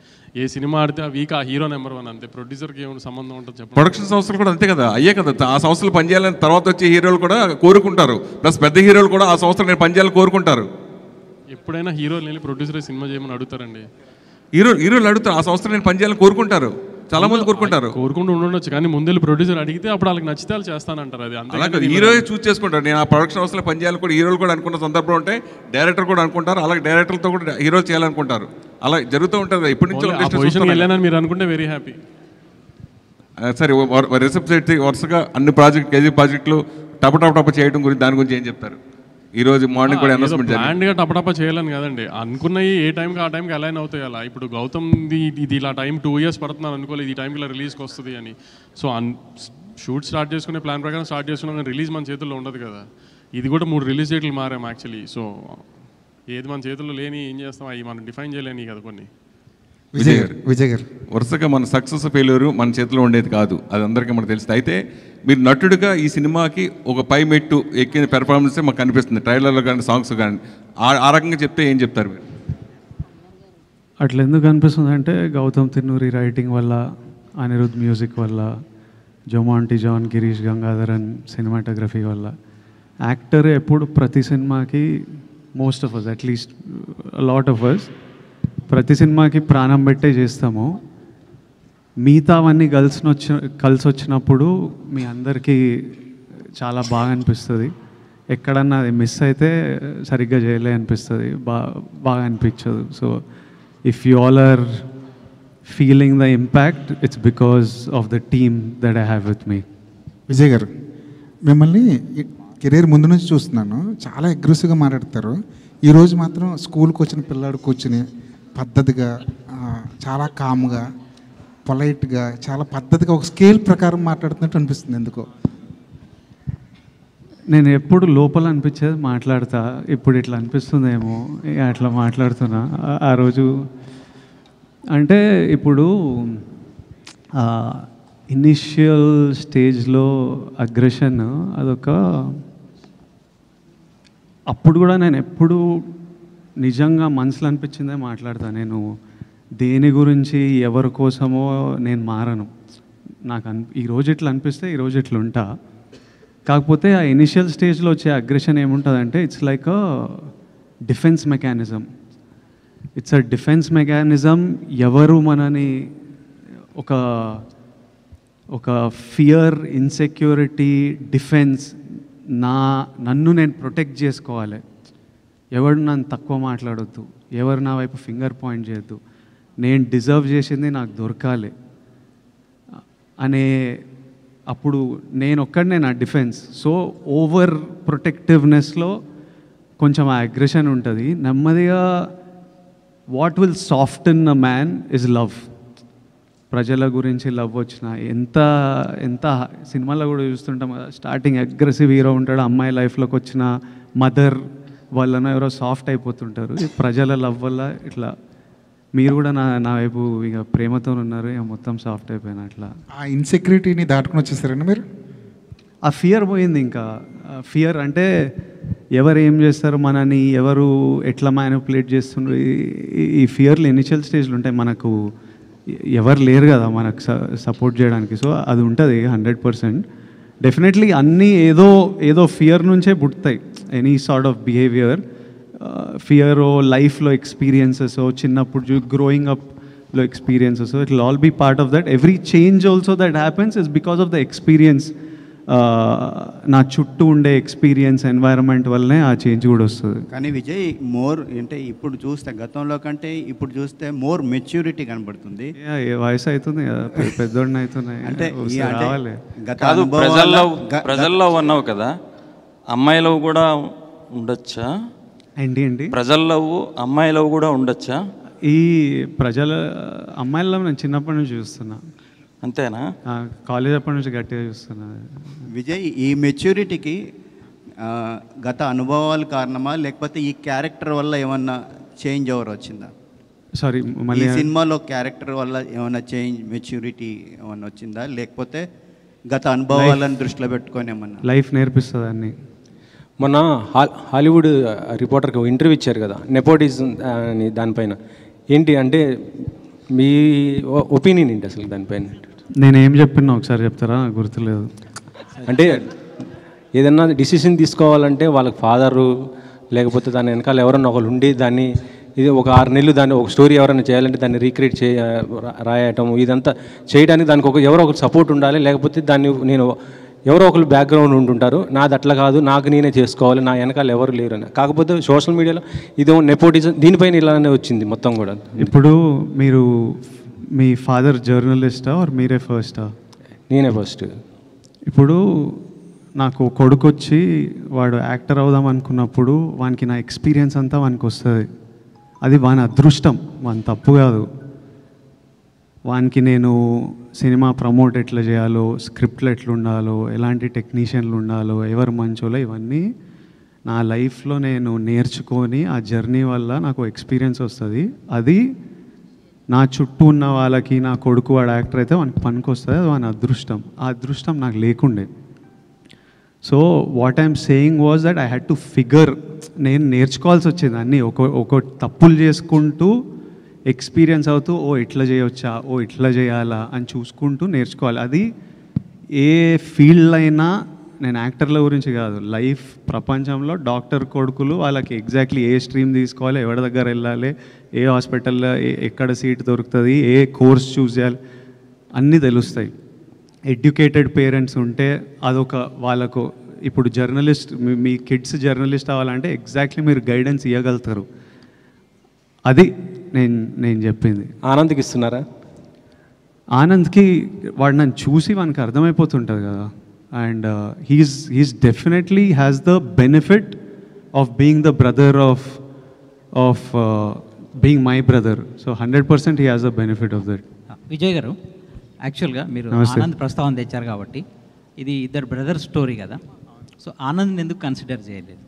ఏ సినిమా ఆడితే ఆ వీక్ ఆ హీరో నెంబర్ 1 అంతే. ప్రొడ్యూసర్కి ఏమైనా సంబంధం ఉంటుంది చెప్పండి. ప్రొడక్షన్ సంస్థలు కూడా అంతే కదా, అయ్యే కదా. ఆ సంస్థలు పనిచేయాలని తర్వాత వచ్చే హీరోలు కూడా కోరుకుంటారు, ప్లస్ పెద్ద హీరోలు కూడా ఆ సంస్థలు నేను పనిచేయాలని కోరుకుంటారు. ఎప్పుడైనా హీరోలు వెళ్ళి ప్రొడ్యూసర్ సినిమా చేయమని అడుగుతారండి. హీరోలు అడుగుతారు, ఆ సంస్థలు నేను పనిచేయాలని కోరుకుంటారు, చాలా మంది కోరుకుంటారు. కోరుకుంటూ ఉండొచ్చు, కానీ ముందు ప్రొడ్యూసర్ అడిగితే అప్పుడు వాళ్ళకి నచ్చితే వాళ్ళు చేస్తానంటారు. అది అలాగే హీరో చూస్ చేసుకుంటారు. నేను ఆ ప్రొడక్షన్ హౌస్లో పనిచేయాలని కూడా హీరోలు కూడా అనుకున్న సందర్భం ఉంటే డైరెక్టర్ కూడా అనుకుంటారు, అలాగే డైరెక్టర్తో కూడా హీరోలు చేయాలనుకుంటారు. అలా జరుగుతూ ఉంటుంది. ఇప్పటి నుంచి వెళ్ళానని మీరు అనుకుంటే వెరీ హ్యాపీ. సరే, రిసెప్ట్ వరుసగా అన్ని కేజీ ప్రాజెక్టులు టప చేయడం గురించి, దాని గురించి ఏం చెప్తారు? ఈరోజు మార్నింగ్ కూడా అనౌన్స్మెంట్ ప్లాన్గా టపటప చేయాలని కదండి, అనుకున్నవి ఏ టైంకి ఆ టైంకి అలైన్ అవుతాయి. అలా ఇప్పుడు గౌతమ్ ఇది ఇలా టైం 2 years పడుతున్నాను అనుకోలేదు, ఈ టైంకి ఇలా రిలీజ్కి వస్తుంది అని. సో షూట్ స్టార్ట్ చేసుకునే ప్లాన్ ప్రకారం స్టార్ట్ చేసుకున్నాం, కానీ రిలీజ్ మన చేతుల్లో ఉండదు కదా. ఇది కూడా 3 రిలీజ్ డేట్లు మారాం యాక్చువల్లీ. సో ఏది మన చేతుల్లో లేని ఏం చేస్తాం, అవి మనం డిఫైన్ చేయలేని కదా కొన్ని. విజయ్ గారు వరుసగా మన సక్సెస్ ఫెయిల్యూర్ మన చేతిలో ఉండేది కాదు, అది అందరికీ మనకు తెలుస్తుంది. అయితే మీరు నటుడిగా ఈ సినిమాకి ఒక పై మెట్టు ఎక్కిన పెర్ఫార్మెన్సే మాకు కనిపిస్తుంది, ట్రైలర్లో కానీ సాంగ్స్ కానీ. ఆ రకంగా చెప్తే ఏం చెప్తారు మీరు? అట్లా ఎందుకు అనిపిస్తుంది అంటే గౌతమ్ తిన్నూరి రైటింగ్ వల్ల, అనిరుద్ మ్యూజిక్ వల్ల, జొమాంటి జాన్, గిరీష్ గంగాధరన్ సినిమాటోగ్రఫీ వల్ల. యాక్టర్ ఎప్పుడు ప్రతి సినిమాకి most of us, at least lot of us, ప్రతి సినిమాకి ప్రాణం పెట్టే చేస్తాము. మిగతావన్నీ కలిసి వచ్చినప్పుడు మీ అందరికీ చాలా బాగా అనిపిస్తుంది. ఎక్కడన్నా అది మిస్ అయితే సరిగ్గా చేయలే అనిపిస్తుంది, బాగా అనిపించదు. So if you all are feeling the impact, it's because of the team that I have with me. Vijay garu, మిమ్మల్ని కెరీర్ ముందు నుంచి చూస్తున్నాను, చాలా అగ్రెసివ్గా మాట్లాడతారు. ఈరోజు మాత్రం స్కూల్కి వచ్చిన పిల్లాడు కూర్చుని పద్ధతిగా, చాలా కామ్గా, పొలైట్గా, చాలా పద్ధతిగా ఒక స్కేల్ ప్రకారం మాట్లాడుతున్నట్టు అనిపిస్తుంది. ఎందుకో నేను ఎప్పుడు లోపల అనిపించేది మాట్లాడతా, ఇప్పుడు ఇట్లా అనిపిస్తుందేమో అట్లా మాట్లాడుతున్నా. ఆ రోజు అంటే ఇప్పుడు ఇనిషియల్ స్టేజ్లో అగ్రెషన్ అదొక, అప్పుడు కూడా నేను ఎప్పుడు నిజంగా మనసులో అనిపించిందే మాట్లాడతా. నేను దేని గురించి ఎవరి కోసమో నేను మారను. నాకు ఈరోజు ఇట్లా అనిపిస్తే ఈరోజు ఇట్లా ఉంటా. కాకపోతే ఆ ఇనిషియల్ స్టేజ్లో వచ్చే అగ్రెషన్ ఏముంటుందంటే it's like a defence mechanism. It's a defence mechanism. ఎవరు మనని ఒక ఫియర్, ఇన్సెక్యూరిటీ, డిఫెన్స్, నన్ను నేను ప్రొటెక్ట్ చేసుకోవాలి. ఎవరు నన్ను తక్కువ మాట్లాడొద్దు, ఎవరు నా వైపు ఫింగర్ పాయింట్ చేయొద్దు, నేను డిజర్వ్ చేసింది నాకు దొరకాలి అనే అప్పుడు నేను ఒక్కడనే నా డిఫెన్స్. సో ఓవర్ ప్రొటెక్టివ్నెస్లో కొంచెం ఆ అగ్రెషన్ ఉంటుంది. నెమ్మదిగా what will soften a man is love. ప్రజల గురించి లవ్ వచ్చిన ఎంత సినిమాలో కూడా చూస్తుంటాం కదా, స్టార్టింగ్ అగ్రెసివ్ హీరో ఉంటాడు, అమ్మాయి లైఫ్లోకి వచ్చిన మదర్ వాళ్ళను ఎవరో సాఫ్ట్ అయిపోతుంటారు. ప్రజల లవ్ వల్ల ఇట్లా మీరు కూడా నా వైపు ఇక ప్రేమతో ఉన్నారు, ఇక మొత్తం సాఫ్ట్ అయిపోయినా. అట్లా ఆ ఇన్సెక్యూరిటీని దాటుకుని వచ్చేసారండి మీరు? ఆ ఫియర్ పోయింది. ఇంకా ఫియర్ అంటే ఎవరు ఏం చేస్తారు, మనని ఎవరు ఎట్లా మ్యానిపులేట్ చేస్తున్నారు, ఈ ఫియర్లు ఇనిషియల్ స్టేజ్లు ఉంటాయి. మనకు ఎవరు లేరు కదా మనకు సపోర్ట్ చేయడానికి. సో అది ఉంటుంది 100%. డెఫినెట్లీ అన్నీ ఏదో ఫియర్ నుంచే పుడతాయి. Any sort of behaviour, fear లైఫ్లో ఎక్స్పీరియన్సెస్, చిన్నప్పుడు గ్రోయింగ్ అప్లో experiences, it will all be part of that. Every change also that happens is because of the experience. నా చుట్టూ ఉండే ఎక్స్పీరియన్స్, ఎన్వైరన్మెంట్ వల్లనే ఆ చేంజ్ కూడా వస్తుంది. కానీ విజయ్ మోర్ అంటే ఇప్పుడు చూస్తే గతంలో కంటే ఇప్పుడు చూస్తే మోర్ మెచ్యూరిటీ కనబడుతుంది. వయసు అవుతుంది కదా, పెద్దోడిని అవుతున్నాయి అంటే కాదు, ప్రజల్లో అన్నావు కదా, అమ్మాయిలో కూడా ఉండొచ్చా? ఏంటి ప్రజల్లో అమ్మాయిలో కూడా ఉండొచ్చా? ఈ ప్రజల అమ్మాయిల్లో నేను చిన్నప్పటి నుంచి చూస్తున్నా. అంతేనా? కాలేజ్ అప్పటి నుంచి గట్టిగా చూస్తున్నా. విజయ్, ఈ మెచ్యూరిటీకి గత అనుభవాలు కారణమా, లేకపోతే ఈ క్యారెక్టర్ వల్ల ఏమన్నా చేంజ్ ఓవర్ వచ్చిందా? సారీ, ఈ సినిమాలో క్యారెక్టర్ వల్ల ఏమన్నా చేంజ్, మెచ్యూరిటీ ఏమన్నా వచ్చిందా, లేకపోతే గత అనుభవాలను దృష్టిలో పెట్టుకొని ఏమన్నా? లైఫ్ నేర్పిస్తుంది అన్ని. మొన్న హాలీవుడ్ రిపోర్టర్కి ఇంటర్వ్యూ ఇచ్చారు కదా, నెపోటిజం అని, దానిపైన ఏంటి అంటే మీ ఒపీనియన్ ఏంటి అసలు దానిపైన? నేనేం చెప్పినా ఒకసారి చెప్తారా? నాకు గుర్తులేదు. అంటే ఏదన్నా డిసిషన్ తీసుకోవాలంటే వాళ్ళకి ఫాదరు లేకపోతే దాని వెనకాల ఎవరన్నా ఒకరు ఉండి దాన్ని ఇది ఒక 6 నెలలు దాన్ని ఒక స్టోరీ ఎవరైనా చేయాలంటే దాన్ని రీక్రియేట్ రాయటం ఇదంతా చేయడానికి దానికి ఎవరో ఒకరు సపోర్ట్ ఉండాలి. లేకపోతే దాన్ని నేను ఎవరో ఒకరు బ్యాక్గ్రౌండ్ ఉంటుంటారు, నాది అట్లా కాదు, నాకు నేనే చేసుకోవాలి, నా వెనకాల ఎవరు లేరు అని. కాకపోతే సోషల్ మీడియాలో ఇదో నెపోటిజం దీనిపైన ఇలానే వచ్చింది మొత్తం కూడా. ఇప్పుడు మీరు మీ ఫాదర్ జర్నలిస్టా ఆర్ మీరే ఫస్టా? నేనే ఫస్ట్. ఇప్పుడు నాకు కొడుకు వచ్చి వాడు యాక్టర్ అవుదాం అనుకున్నప్పుడు వానికి నా ఎక్స్పీరియన్స్ అంతా వానికి వస్తుంది. అది వాని అదృష్టం, వాని తప్పు కాదు. వానికి నేను సినిమా ప్రమోట్ ఎట్లా చేయాలో, స్క్రిప్ట్లు ఎట్లా ఉండాలో, ఎలాంటి టెక్నీషియన్లు ఉండాలో, ఎవరు మంచోలో, ఇవన్నీ నా లైఫ్లో నేను నేర్చుకొని ఆ జర్నీ వల్ల నాకు ఎక్స్పీరియన్స్ వస్తుంది. అది నా చుట్టూ ఉన్న వాళ్ళకి, నా కొడుకు వాడు యాక్టర్ అయితే వానికి పనికి వస్తుంది. అది వాని అదృష్టం. ఆ అదృష్టం నాకు లేకుండే. So what I'm saying was that I had to figure, నేను నేర్చుకోవాల్సి వచ్చింది అన్నీ. ఒక తప్పులు చేసుకుంటూ ఎక్స్పీరియన్స్ అవుతూ, ఓ ఇట్లా చేయవచ్చా, ఓ ఇట్లా చేయాలా అని చూసుకుంటూ నేర్చుకోవాలి. అది ఏ ఫీల్డ్ అయినా, నేను యాక్టర్ల గురించి కాదు, లైఫ్ ప్రపంచంలో డాక్టర్ కొడుకులు వాళ్ళకి ఎగ్జాక్ట్లీ ఏ స్ట్రీమ్ తీసుకోవాలి, ఎవరి దగ్గర వెళ్ళాలి, ఏ హాస్పిటల్లో ఎక్కడ సీట్ దొరుకుతుంది, ఏ కోర్స్ చూస్ చేయాలి, అన్నీ తెలుస్తాయి. ఎడ్యుకేటెడ్ పేరెంట్స్ ఉంటే అదొక వాళ్ళకు. ఇప్పుడు జర్నలిస్ట్, మీ కిడ్స్ జర్నలిస్ట్ అవ్వాలంటే ఎగ్జాక్ట్లీ మీరు గైడెన్స్ ఇవ్వగలుగుతారు. అది నేను చెప్పింది. ఆనంద్కి ఇస్తున్నారా? ఆనంద్కి వాడు నన్ను చూసి వానికి అర్థమైపోతుంటుంది కదా. And he's definitely has the benefit of being the brother of being my brother. So 100% he has the benefit of that. Vijay గారు, యాక్చువల్గా మీరు ఆనంద్ ప్రస్తావన తెచ్చారు కాబట్టి ఇది ఇద్దరు బ్రదర్ స్టోరీ కదా, సో ఆనంద్ని ఎందుకు కన్సిడర్ చేయలేదు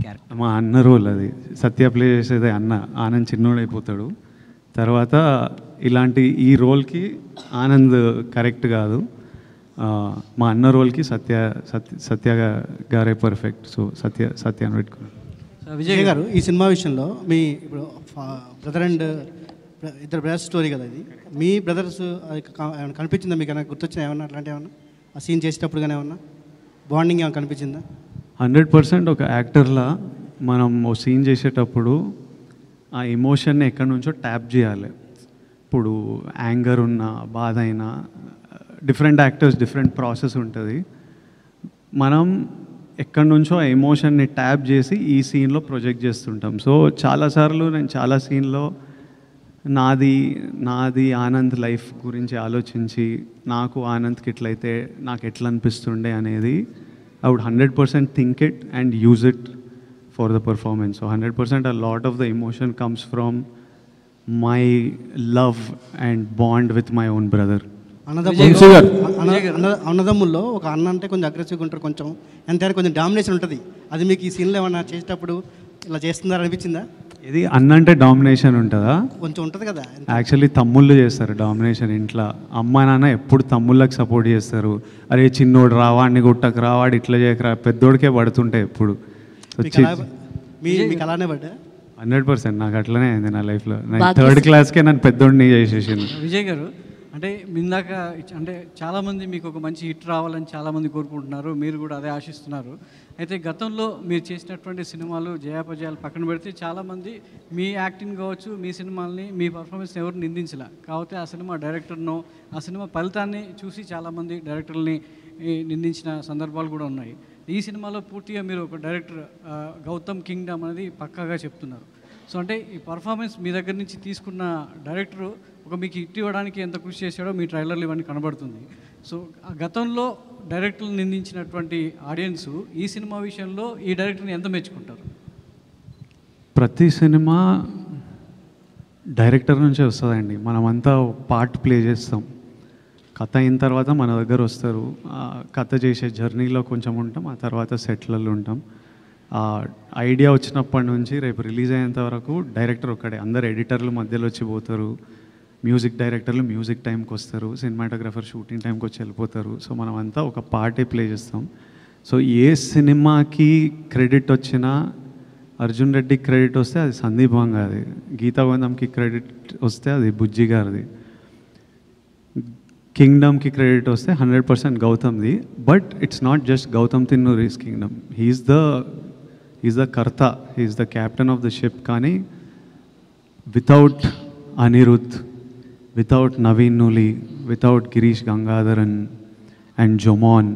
క్యారెక్టర్? మా అన్న రోల్ అది. సత్య ప్లే చేసేదే అన్న. ఆనంద్ చిన్నోడైపోతాడు. తర్వాత ఇలాంటి ఈ రోల్కి ఆనంద్ కరెక్ట్ కాదు. మా అన్న రోల్కి సత్య గారే పర్ఫెక్ట్. సో సత్య అని పెట్టుకున్నాను. విజయ్ గారు, ఈ సినిమా విషయంలో మీ ఇప్పుడు బ్రదర్ అండ్ ఇద్దరు బ్రదర్స్ స్టోరీ కదా ఇది, మీ బ్రదర్స్ ఏమైనా కనిపించిందా మీకు? ఏమైనా గుర్తొచ్చినా ఏమన్నా అట్లాంటి ఏమన్నా ఆ సీన్ చేసేటప్పుడు కానీ ఏమన్నా బాండింగ్ ఏమైనా కనిపించిందా? 100% ఒక యాక్టర్లా మనం ఓ సీన్ చేసేటప్పుడు ఆ ఎమోషన్ని ఎక్కడి నుంచో ట్యాప్ చేయాలి. ఇప్పుడు యాంగర్ ఉన్న, బాధ అయినా, డిఫరెంట్ యాక్టర్స్ డిఫరెంట్ ప్రాసెస్ ఉంటుంది. మనం ఎక్కడి నుంచో ఆ ఎమోషన్ని ట్యాప్ చేసి ఈ సీన్లో ప్రొజెక్ట్ చేస్తుంటాం. సో చాలాసార్లు నేను చాలా సీన్లో నాది ఆనంద్ లైఫ్ గురించి ఆలోచించి, నాకు ఆనంద్కి ఎట్లయితే నాకు ఎట్లా అనిపిస్తుండే అనేది I would 100% think it and use it for the performance. So 100% a lot of the emotion comes from my love and bond with my own brother. అన్నదమ్ముల్లో ఒక అన్న అంటే కొంచెం అగ్రెసివ్గా ఉంటారు, కొంచెం ఎంతైనా కొంచెం డామినేషన్ ఉంటుంది. అది మీకు ఈ సీన్లో ఏమన్నా చేసేటప్పుడు ఇలా చేస్తున్నారా అనిపించిందా? ఇది అన్న అంటే డామినేషన్ ఉంటుందా? కొంచెం ఉంటుంది కదా. యాక్చువల్లీ తమ్ముళ్ళు చేస్తారు డామినేషన్ ఇంట్లో. అమ్మ నాన్న ఎప్పుడు తమ్ముళ్ళకి సపోర్ట్ చేస్తారు. అరే చిన్నోడు రావాడిని గుట్టకు రావాడు ఇట్లా చేయకరా, పెద్దోడికే పడుతుంటాయి ఎప్పుడు. మీకు అలానే పడ్డా? 100% నాకు అట్లనే అయింది నా లైఫ్లో. నేను 3rd క్లాస్కే నన్ను పెద్దోడిని చేసేసింది. విజయ్ గారు, అంటే ఇందాక అంటే చాలామంది మీకు ఒక మంచి హిట్ రావాలని చాలామంది కోరుకుంటున్నారు, మీరు కూడా అదే ఆశిస్తున్నారు. అయితే గతంలో మీరు చేసినటువంటి సినిమాలు జయాపజయాలు పక్కన పెడితే చాలామంది మీ యాక్టింగ్ కావచ్చు, మీ సినిమాల్ని, మీ పర్ఫార్మెన్స్ని ఎవరు నిందించలే. కాకపోతే ఆ సినిమా డైరెక్టర్నో, ఆ సినిమా ఫలితాన్ని చూసి చాలామంది డైరెక్టర్ని నిందించిన సందర్భాలు కూడా ఉన్నాయి. ఈ సినిమాలో పూర్తిగా మీరు ఒక డైరెక్టర్ గౌతమ్ కింగ్డమ్ అనేది పక్కాగా చెప్తున్నారు. సో అంటే ఈ పర్ఫార్మెన్స్ మీ దగ్గర నుంచి తీసుకున్న డైరెక్టరు ఒక మీకు హిట్ ఇవ్వడానికి ఎంత కృషి చేశాడో మీ ట్రైలర్లు ఇవన్నీ కనబడుతుంది. సో ఆ గతంలో డైరెక్టర్లు నిందించినటువంటి ఆడియన్స్ ఈ సినిమా విషయంలో ఈ డైరెక్టర్ని ఎంత మెచ్చుకుంటారు? ప్రతి సినిమా డైరెక్టర్ నుంచే వస్తుందండి. మనమంతా పార్ట్ ప్లే చేస్తాం. కథ అయిన తర్వాత మన దగ్గర వస్తారు. కథ చేసే జర్నీలో కొంచెం ఉంటాం, ఆ తర్వాత సెట్లలో ఉంటాం. ఐడియా వచ్చినప్పటి నుంచి రేపు రిలీజ్ అయ్యేంత వరకు డైరెక్టర్ ఒక్కడే. అందరు ఎడిటర్లు మధ్యలో వచ్చి పోతారు, మ్యూజిక్ డైరెక్టర్లు మ్యూజిక్ టైంకి వస్తారు, సినిమాటోగ్రఫర్ షూటింగ్ టైంకి వచ్చి వెళ్ళిపోతారు. సో మనమంతా ఒక పార్టే ప్లే చేస్తాం. సో ఏ సినిమాకి క్రెడిట్ వచ్చినా, అర్జున్ రెడ్డికి క్రెడిట్ వస్తే అది సందీప్ వంగాది, గీతా గోవిందంకి క్రెడిట్ వస్తే అది బుజ్జి గారిది, కింగ్డమ్కి క్రెడిట్ వస్తే 100% గౌతమ్ది. But it's not just Gautam Tinnanuri's Kingdom. He's the కర్త, he's the captain of the ship. కానీ without Anirudh, without Naveen Nooli, without Girish Gangadharan and Jomon,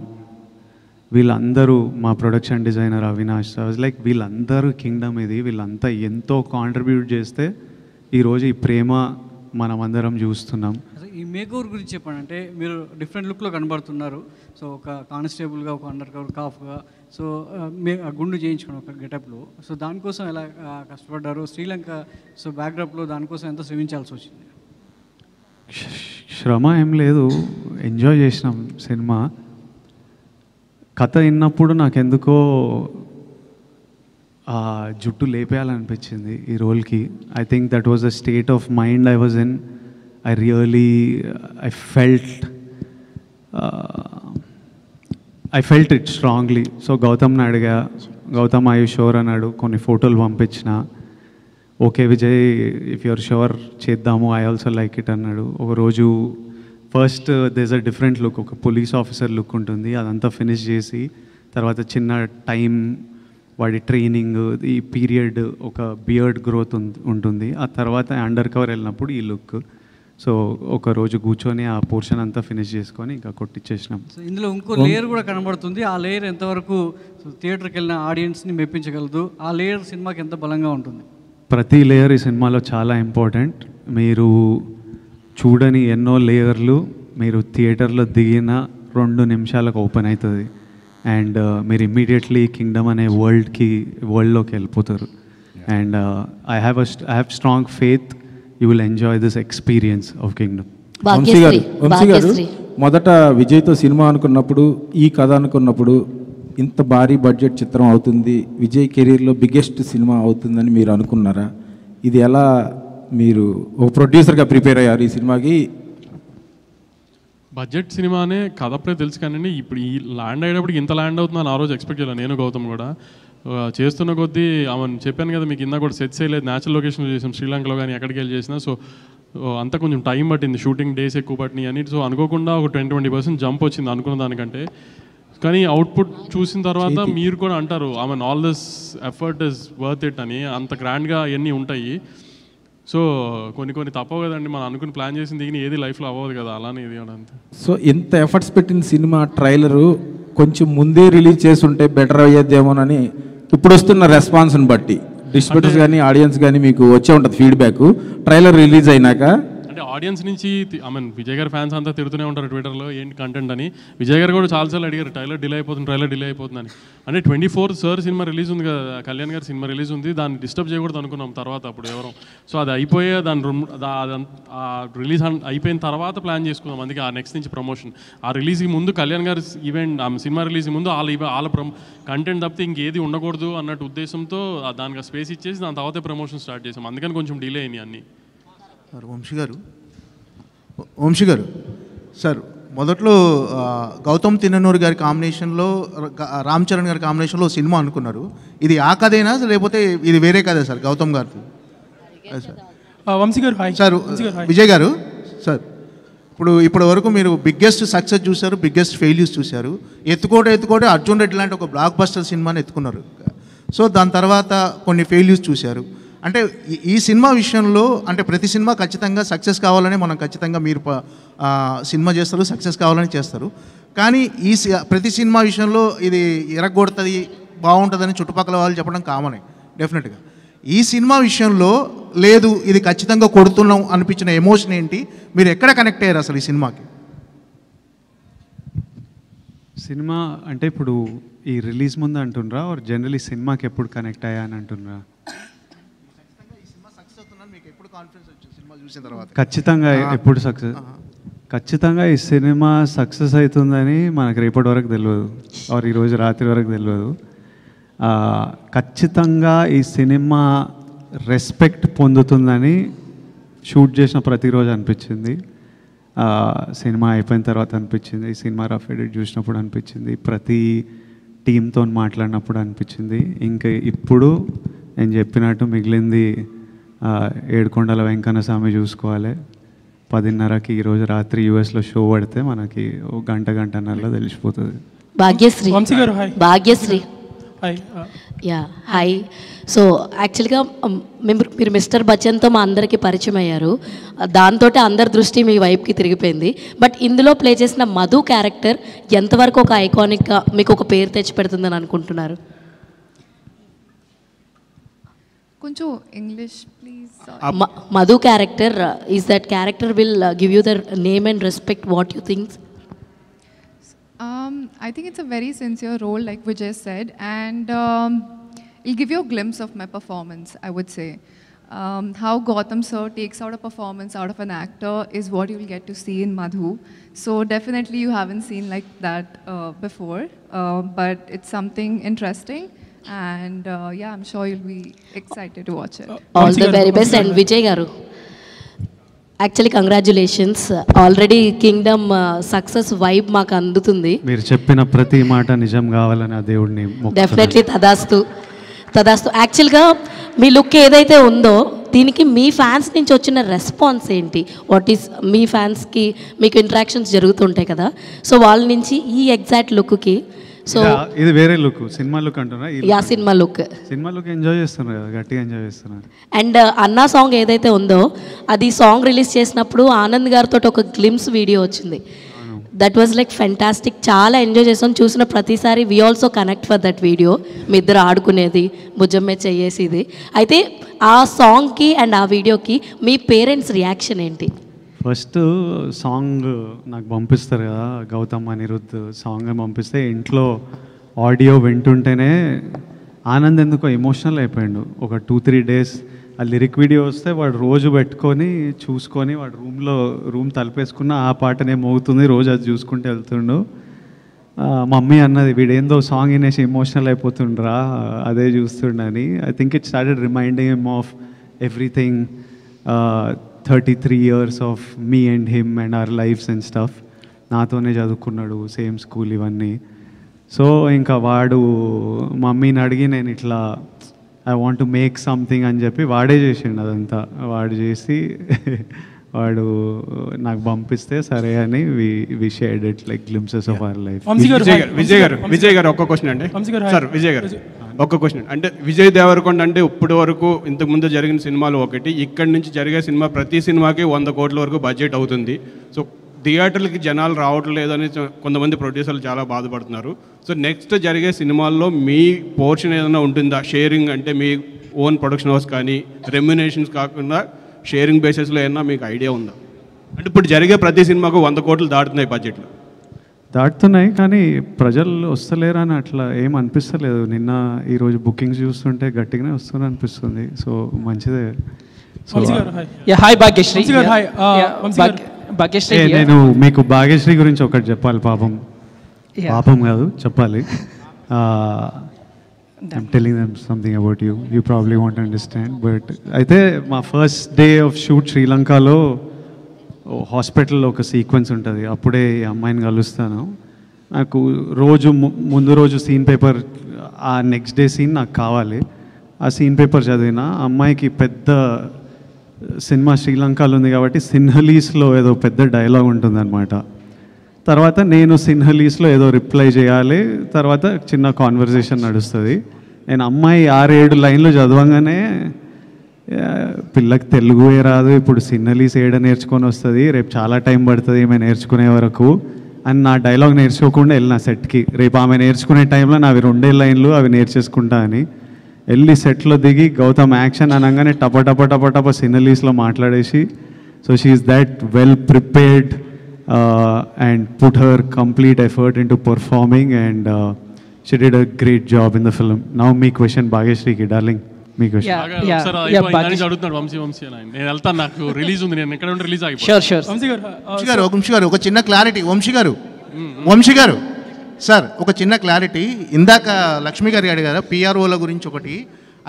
వీళ్ళందరూ, మా ప్రొడక్షన్ డిజైనర్ అవినాష్, లైక్ వీళ్ళందరూ కింగ్డమ్ ఇది. వీళ్ళంతా ఎంతో కాంట్రిబ్యూట్ చేస్తే ఈరోజు ఈ ప్రేమ మనమందరం చూస్తున్నాం. ఈ మేకోవర్ గురించి చెప్పండి. అంటే మీరు డిఫరెంట్ లుక్లో కనబడుతున్నారు. సో ఒక కానిస్టేబుల్గా, ఒక అండర్ కవర్ కాఫ్గా, సో గుండు చేయించుకోండి ఒక గెటప్లో. సో దానికోసం ఎలా కష్టపడ్డారు? శ్రీలంక సో బ్యాక్డ్రాప్లో దానికోసం ఎంత శ్రమించాల్సి వచ్చింది? శ్రమ ఏం లేదు, ఎంజాయ్ చేసినాం సినిమా. కథ విన్నప్పుడు నాకెందుకో జుట్టు లేపేయాలనిపించింది ఈ రోల్కి. I think that was the state of mind I was in. I felt it strongly. So గౌతమ్ని అడిగా, గౌతమ్ ఐ యూ షూర్ అన్నాడు. కొన్ని ఫోటోలు పంపించిన. Okay Vijay, if you're sure చేద్దాము, ఐ ఆల్సో లైక్ ఇట్ అన్నాడు. ఒకరోజు first this a different look, ఒక పోలీస్ ఆఫీసర్ లుక్ ఉంటుంది, అదంతా ఫినిష్ చేసి తర్వాత చిన్న టైం వాడి ట్రైనింగ్, ఈ పీరియడ్, ఒక బియర్డ్ గ్రోత్ ఉంటుంది. ఆ తర్వాత అండర్ కవర్ వెళ్ళినప్పుడు ఈ లుక్. సో ఒక రోజు కూర్చొని ఆ పోర్షన్ అంతా ఫినిష్ చేసుకొని ఇంకా కొట్టించేసినాం. సో ఇందులో ఇంకో లేయర్ కూడా కనబడుతుంది. ఆ లేయర్ ఎంతవరకు థియేటర్కి వెళ్ళిన ఆడియన్స్ని మెప్పించగలదు? ఆ లేయర్ సినిమాకి ఎంత బలంగా ఉంటుంది? ప్రతి లేయర్ ఈ సినిమాలో చాలా ఇంపార్టెంట్. మీరు చూడని ఎన్నో లేయర్లు మీరు థియేటర్లో దిగిన 2 నిమిషాలకు ఓపెన్ అవుతుంది. అండ్ మీరు ఇమ్మీడియట్లీ కింగ్డమ్ అనే వరల్డ్లోకి వెళ్ళిపోతారు. And I have strong faith you will enjoy this experience of Kingdom. Vamsi garu, మొదట విజయ్తో సినిమా అనుకున్నప్పుడు, ఈ కథ అనుకున్నప్పుడు ఇంత భారీ బడ్జెట్ చిత్రం అవుతుంది, విజయ్ కెరీర్లో బిగ్గెస్ట్ సినిమా అవుతుందని మీరు అనుకున్నారా? ఇది ఎలా మీరు ఒక ప్రొడ్యూసర్గా ప్రిపేర్ అయ్యారు ఈ సినిమాకి? బడ్జెట్ సినిమానే కథ అప్పుడే తెలుసు కానీ ఇప్పుడు ఈ ల్యాండ్ అయ్యేటప్పటికి ఇంత ల్యాండ్ అవుతుందని ఆ రోజు ఎక్స్పెక్ట్ చేయాలి. నేను గౌతమ్ కూడా చేస్తున్న కొద్దీ ఆమెను చెప్పాను కదా మీకు, ఇందా కూడా సెట్స్ వేయలేదు, న్యాచురల్ లొకేషన్లో చేసాం, శ్రీలంకలో కానీ ఎక్కడికి వెళ్ళి చేసినా. సో అంతా కొంచెం టైం పట్టింది, షూటింగ్ డేస్ ఎక్కువ పట్టినాయి అని. సో అనుకోకుండా ఒక 20% జంప్ వచ్చింది అనుకున్న దానికంటే. కానీ అవుట్పుట్ చూసిన తర్వాత మీరు కూడా అంటారు ఆమె all this effort is worth it అని. అంత గ్రాండ్గా అవన్నీ ఉంటాయి. సో కొన్ని తప్పవు కదండి, మనం అనుకుని ప్లాన్ చేసింది దిగిన ఏది లైఫ్లో అవ్వదు కదా, అలానే ఇది అంతే. సో ఇంత ఎఫర్ట్స్ పెట్టిన సినిమా ట్రైలరు కొంచెం ముందే రిలీజ్ చేస్తుంటే బెటర్ అయ్యేదేమోనని ఇప్పుడు వస్తున్న రెస్పాన్స్ని బట్టి డిస్ట్రిబ్యూటర్స్ కానీ ఆడియన్స్ కానీ మీకు వచ్చే ఉంటుంది ఫీడ్బ్యాక్ ట్రైలర్ రిలీజ్ అయినాక? అంటే ఆడియన్స్ నుంచి విజయ్ గారి ఫ్యాన్స్ అంతా తిడుతూనే ఉంటారు ట్విట్టర్లో ఏంటి కంటెంట్ అని. విజయ్ గారు కూడా చాలాసార్లు అడిగారు ట్రైలర్ డిలే అయిపోతుందని. అంటే 24 సార్ సినిమా రిలీజ్ ఉంది కదా, కళ్యాణ్ గారి సినిమా రిలీజ్ ఉంది, దాన్ని డిస్టర్బ్ చేయకూడదు అనుకున్నాం తర్వాత అప్పుడు ఎవరు. సో అది అయిపోయే రిలీజ్ అయిపోయిన తర్వాత ప్లాన్ చేసుకున్నాం. అందుకే ఆ నెక్స్ట్ నుంచి ప్రమోషన్. ఆ రిలీజ్కి ముందు కళ్యాణ్ గారి ఈవెంట్, ఆ సినిమా రిలీజ్కి ముందు వాళ్ళ కంటెంట్ తప్పితే ఇంకేది ఉండకూడదు అన్నట్టు ఉద్దేశంతో దానికి స్పేస్ ఇచ్చేసి దాని తర్వాతే ప్రమోషన్ స్టార్ట్ చేసాం. అందుకని కొంచెం డిలే అయినాయి అన్నీ. వంశీ గారు సార్, మొదట్లో గౌతమ్ తిన్ననూరు గారి కాంబినేషన్లో, రామ్ చరణ్ గారి కాంబినేషన్లో సినిమా అనుకున్నారు. ఇది ఆ కథేనా లేకపోతే ఇది వేరే కథే సార్ గౌతమ్ గారిది? వంశీ గారు సార్, విజయ్ గారు సార్, ఇప్పటి వరకు మీరు బిగ్గెస్ట్ సక్సెస్ చూశారు, బిగ్గెస్ట్ ఫెయిల్యూస్ చూశారు. ఎత్తుకోటే అర్జున్ రెడ్డి లాంటి ఒక బ్లాక్ బస్టర్ సినిమాని ఎత్తుకున్నారు. సో దాని తర్వాత కొన్ని ఫెయిల్యూస్ చూశారు. అంటే ఈ సినిమా విషయంలో అంటే ప్రతి సినిమా ఖచ్చితంగా సక్సెస్ కావాలని మనం ఖచ్చితంగా మీరు సినిమా చేస్తారు, సక్సెస్ కావాలని చేస్తారు. కానీ ప్రతి సినిమా విషయంలో ఇది ఎరగొడుతుంది, బాగుంటుందని చుట్టుపక్కల వాళ్ళు చెప్పడం కామనే డెఫినెట్గా. ఈ సినిమా విషయంలో లేదు, ఇది ఖచ్చితంగా కొడుతున్నాం అనిపించిన ఎమోషన్ ఏంటి? మీరు ఎక్కడ కనెక్ట్ అయ్యారు అసలు ఈ సినిమాకి? సినిమా అంటే ఇప్పుడు ఈ రిలీజ్ ముందు అంటుండ్రా ఆర్ జనరలీ సినిమాకి ఎప్పుడు కనెక్ట్ అయ్యా అని అంటుండ్రా? మీకు ఎప్పుడు కాన్ఫిడెన్స్ వచ్చింది? చూసిన తర్వాత ఖచ్చితంగా ఎప్పుడు సక్సెస్ ఖచ్చితంగా ఈ సినిమా సక్సెస్ అవుతుందని మనకు రేపటి వరకు తెలియదు ఆర్ ఈరోజు రాత్రి వరకు తెలియదు. ఖచ్చితంగా ఈ సినిమా రెస్పెక్ట్ పొందుతుందని షూట్ చేసిన ప్రతిరోజు అనిపించింది. సినిమా అయిపోయిన తర్వాత అనిపించింది, ఈ సినిమా రఫ్ ఎడిట్ చూసినప్పుడు అనిపించింది, ప్రతి టీంతో మాట్లాడినప్పుడు అనిపించింది. ఇంకా ఇప్పుడు నేను చెప్పినట్టు మిగిలింది ఏడుకొండల వెంకన్న స్వామి చూసుకోవాలి. 10:30కి ఈరోజు రాత్రి యూఎస్లో షో పడితే మనకి గంటన్నరలో తెలిసిపోతుంది. Bhagyashree Bhagyashree hi. Yeah hi. So యాక్చువల్గా మీరు మిస్టర్ బచ్చన్తో మా అందరికీ పరిచయం అయ్యారు. దాంతో అందరి దృష్టి మీ వైపుకి తిరిగిపోయింది. బట్ ఇందులో ప్లే చేసిన మధు క్యారెక్టర్ ఎంతవరకు ఒక ఐకానిక్గా మీకు ఒక పేరు తెచ్చి పెడుతుందని అనుకుంటున్నారు? కొంచెం English please. Madhu character is that character will give you the name and respect what you think? I think it's a very sincere role, like Vijay said, and it'll give you a glimpse of my performance, I would say. How Gautam sir takes out a performance out of an actor is what you will get to see in Madhu. So definitely you haven't seen like that before, but it's something interesting, and yeah, I'm sure you'll be excited to watch it. All the very best. And Vijay garu, actually congratulations, already Kingdom success vibe మాకు అందుతుంది. మీరు చెప్పిన ప్రతి మాట నిజం కావాలని ఆ దేవుడిని డెఫినెట్లీ తదాస్తు తదాస్తు. యాక్చువల్గా మీ లుక్ ఏదైతే ఉందో దీనికి మీ ఫ్యాన్స్ నుంచి వచ్చిన రెస్పాన్స్ ఏంటి? వాట్ ఈస్ మీ ఫ్యాన్స్కి మీకు ఇంటరాక్షన్స్ జరుగుతుంటాయి కదా, సో వాళ్ళ నుంచి ఈ ఎగ్జాక్ట్ లుక్కి సో ఇది వేరే లుక్, సినిమా లుక్ అంటున్నా. యా సినిమా లుక్ ఎంజాయ్ చేస్తున్నారు కదా, గట్టిగా ఎంజాయ్ చేస్తున్నారు. అండ్ అన్నా సాంగ్ ఏదైతే ఉందో అది సాంగ్ రిలీజ్ చేసినప్పుడు ఆనంద్ గారితో ఒక గ్లిమ్స్ వీడియో వచ్చింది. దట్ వాజ్ లైక్ ఫెంటాస్టిక్, చాలా ఎంజాయ్ చేసాం. చూసిన ప్రతిసారి we also connect for that video. మీ ఇద్దరు ఆడుకునేది, భుజమ్మే చెయ్యేసిది. అయితే ఆ సాంగ్కి అండ్ ఆ వీడియోకి మీ పేరెంట్స్ రియాక్షన్ ఏంటి? ఫస్ట్ సాంగ్ నాకు పంపిస్తారు కదా, గౌతమ్ అనిరుద్ధ్ సాంగ్ పంపిస్తే ఇంట్లో ఆడియో వింటుంటేనే ఆనంద్ ఎందుకో ఎమోషనల్ అయిపోయాడు. ఒక 2-3 days ఆ లిరిక్ వీడియో వస్తే వాడు రోజు పెట్టుకొని చూసుకొని వాడు రూమ్ తలుపేసుకున్న ఆ పాటనే మోగుతుంది, రోజు అది చూసుకుంటూ వెళ్తుండు. మమ్మీ అన్నది వీడేందో సాంగ్ వినేసి ఎమోషనల్ అయిపోతుండ్రా అదే చూస్తుండని. I think it started reminding him of everything, 33 years of me and him and our lives and stuff. నాతోనే చదువుకున్నాడు, సేమ్ స్కూల్ ఇవన్నీ. సో ఇంకా వాడు మమ్మీని అడిగి నేను ఇట్లా I want to make something అని చెప్పి వాడే చేసిండు అదంతా. వాడు చేసి వాడు నాకు పంపిస్తే సరే అని we shared it like glimpses of our life. Vijay garu ఒక్క క్వశ్చన్ అండి సార్. విజయ్ గారు ఒక్క క్వశ్చన్ అంటే విజయ్ దేవరకొండ అంటే ఇప్పటి వరకు ఇంతకుముందు జరిగిన సినిమాలు ఒకటి, ఇక్కడి నుంచి జరిగే సినిమా ప్రతి సినిమాకి 100 కోట్ల వరకు బడ్జెట్ అవుతుంది. సో థియేటర్లకి జనాలు రావట్లేదు అని కొంతమంది ప్రొడ్యూసర్లు చాలా బాధపడుతున్నారు. సో నెక్స్ట్ జరిగే సినిమాల్లో మీ పోర్షన్ ఏదైనా ఉంటుందా? షేరింగ్ అంటే మీ ఓన్ ప్రొడక్షన్ హౌస్ కానీ రెమ్యునేషన్స్ కాకుండా షేరింగ్ బేసిస్లో ఏమన్నా మీకు ఐడియా ఉందా? అంటే ఇప్పుడు జరిగే ప్రతి సినిమాకు 100 కోట్లు దాటుతున్నాయి బడ్జెట్లో. దాటుతున్నాయి కానీ ప్రజలు వస్తలేరు అని అట్లా ఏం అనిపిస్తలేదు. నిన్న ఈరోజు బుకింగ్స్ చూస్తుంటే గట్టిగానే వస్తుంది అనిపిస్తుంది. సో మంచిదే. నేను మీకు భాగ్యశ్రీ గురించి ఒకటి చెప్పాలి. పాపం కాదు చెప్పాలి. I'm telling them something about you. You probably won't understand. But అయితే మా ఫస్ట్ డే ఆఫ్ షూట్ శ్రీలంకలో హాస్పిటల్లో ఒక సీక్వెన్స్ ఉంటుంది. అప్పుడే ఈ అమ్మాయిని కలుస్తాను. నాకు ముందు రోజు సీన్ పేపర్, ఆ నెక్స్ట్ డే సీన్ నాకు కావాలి. ఆ సీన్ పేపర్ చదివిన అమ్మాయికి పెద్ద సినిమా శ్రీలంకలో ఉంది కాబట్టి సిన్హలీస్లో ఏదో పెద్ద డైలాగ్ ఉంటుందన్నమాట. తర్వాత నేను సిన్హలీస్లో ఏదో రిప్లై చేయాలి. తర్వాత చిన్న కాన్వర్జేషన్ నడుస్తుంది. నేను అమ్మాయి 6-7 లైన్లు చదవంగానే పిల్లకి తెలుగుయే రాదు, ఇప్పుడు సిన్హలీస్ ఏడ నేర్చుకొని వస్తుంది, రేపు చాలా టైం పడుతుంది ఈమె నేర్చుకునే వరకు అని నా డైలాగ్ నేర్చుకోకుండా వెళ్ళిన సెట్కి. రేపు ఆమె నేర్చుకునే టైంలో నావి 2 లైన్లు అవి నేర్చేసుకుంటా అని వెళ్ళి సెట్లో దిగి గౌతమ్ యాక్షన్ అనగానే టప సిన్హలీస్లో మాట్లాడేసి so she is that well prepared and put her complete effort into performing and she did a great job in the film. Now me question Bhagyashree ki darling. మీకు ఒకసారి అయిపోయిందని అడుగుతున్నాడు వంశీ అని ఆయన. నేను వెళ్తాను, నాకు రిలీజ్ ఉంది, నేను ఎక్కడ ఉంటే రిలీజ్ అయిపోయింది. వంశీ గారు ఒక చిన్న క్లారిటీ. వంశీ గారు సార్ ఒక చిన్న క్లారిటీ. ఇందాక లక్ష్మి గారు అడిగారు పిఆర్ఓల గురించి ఒకటి.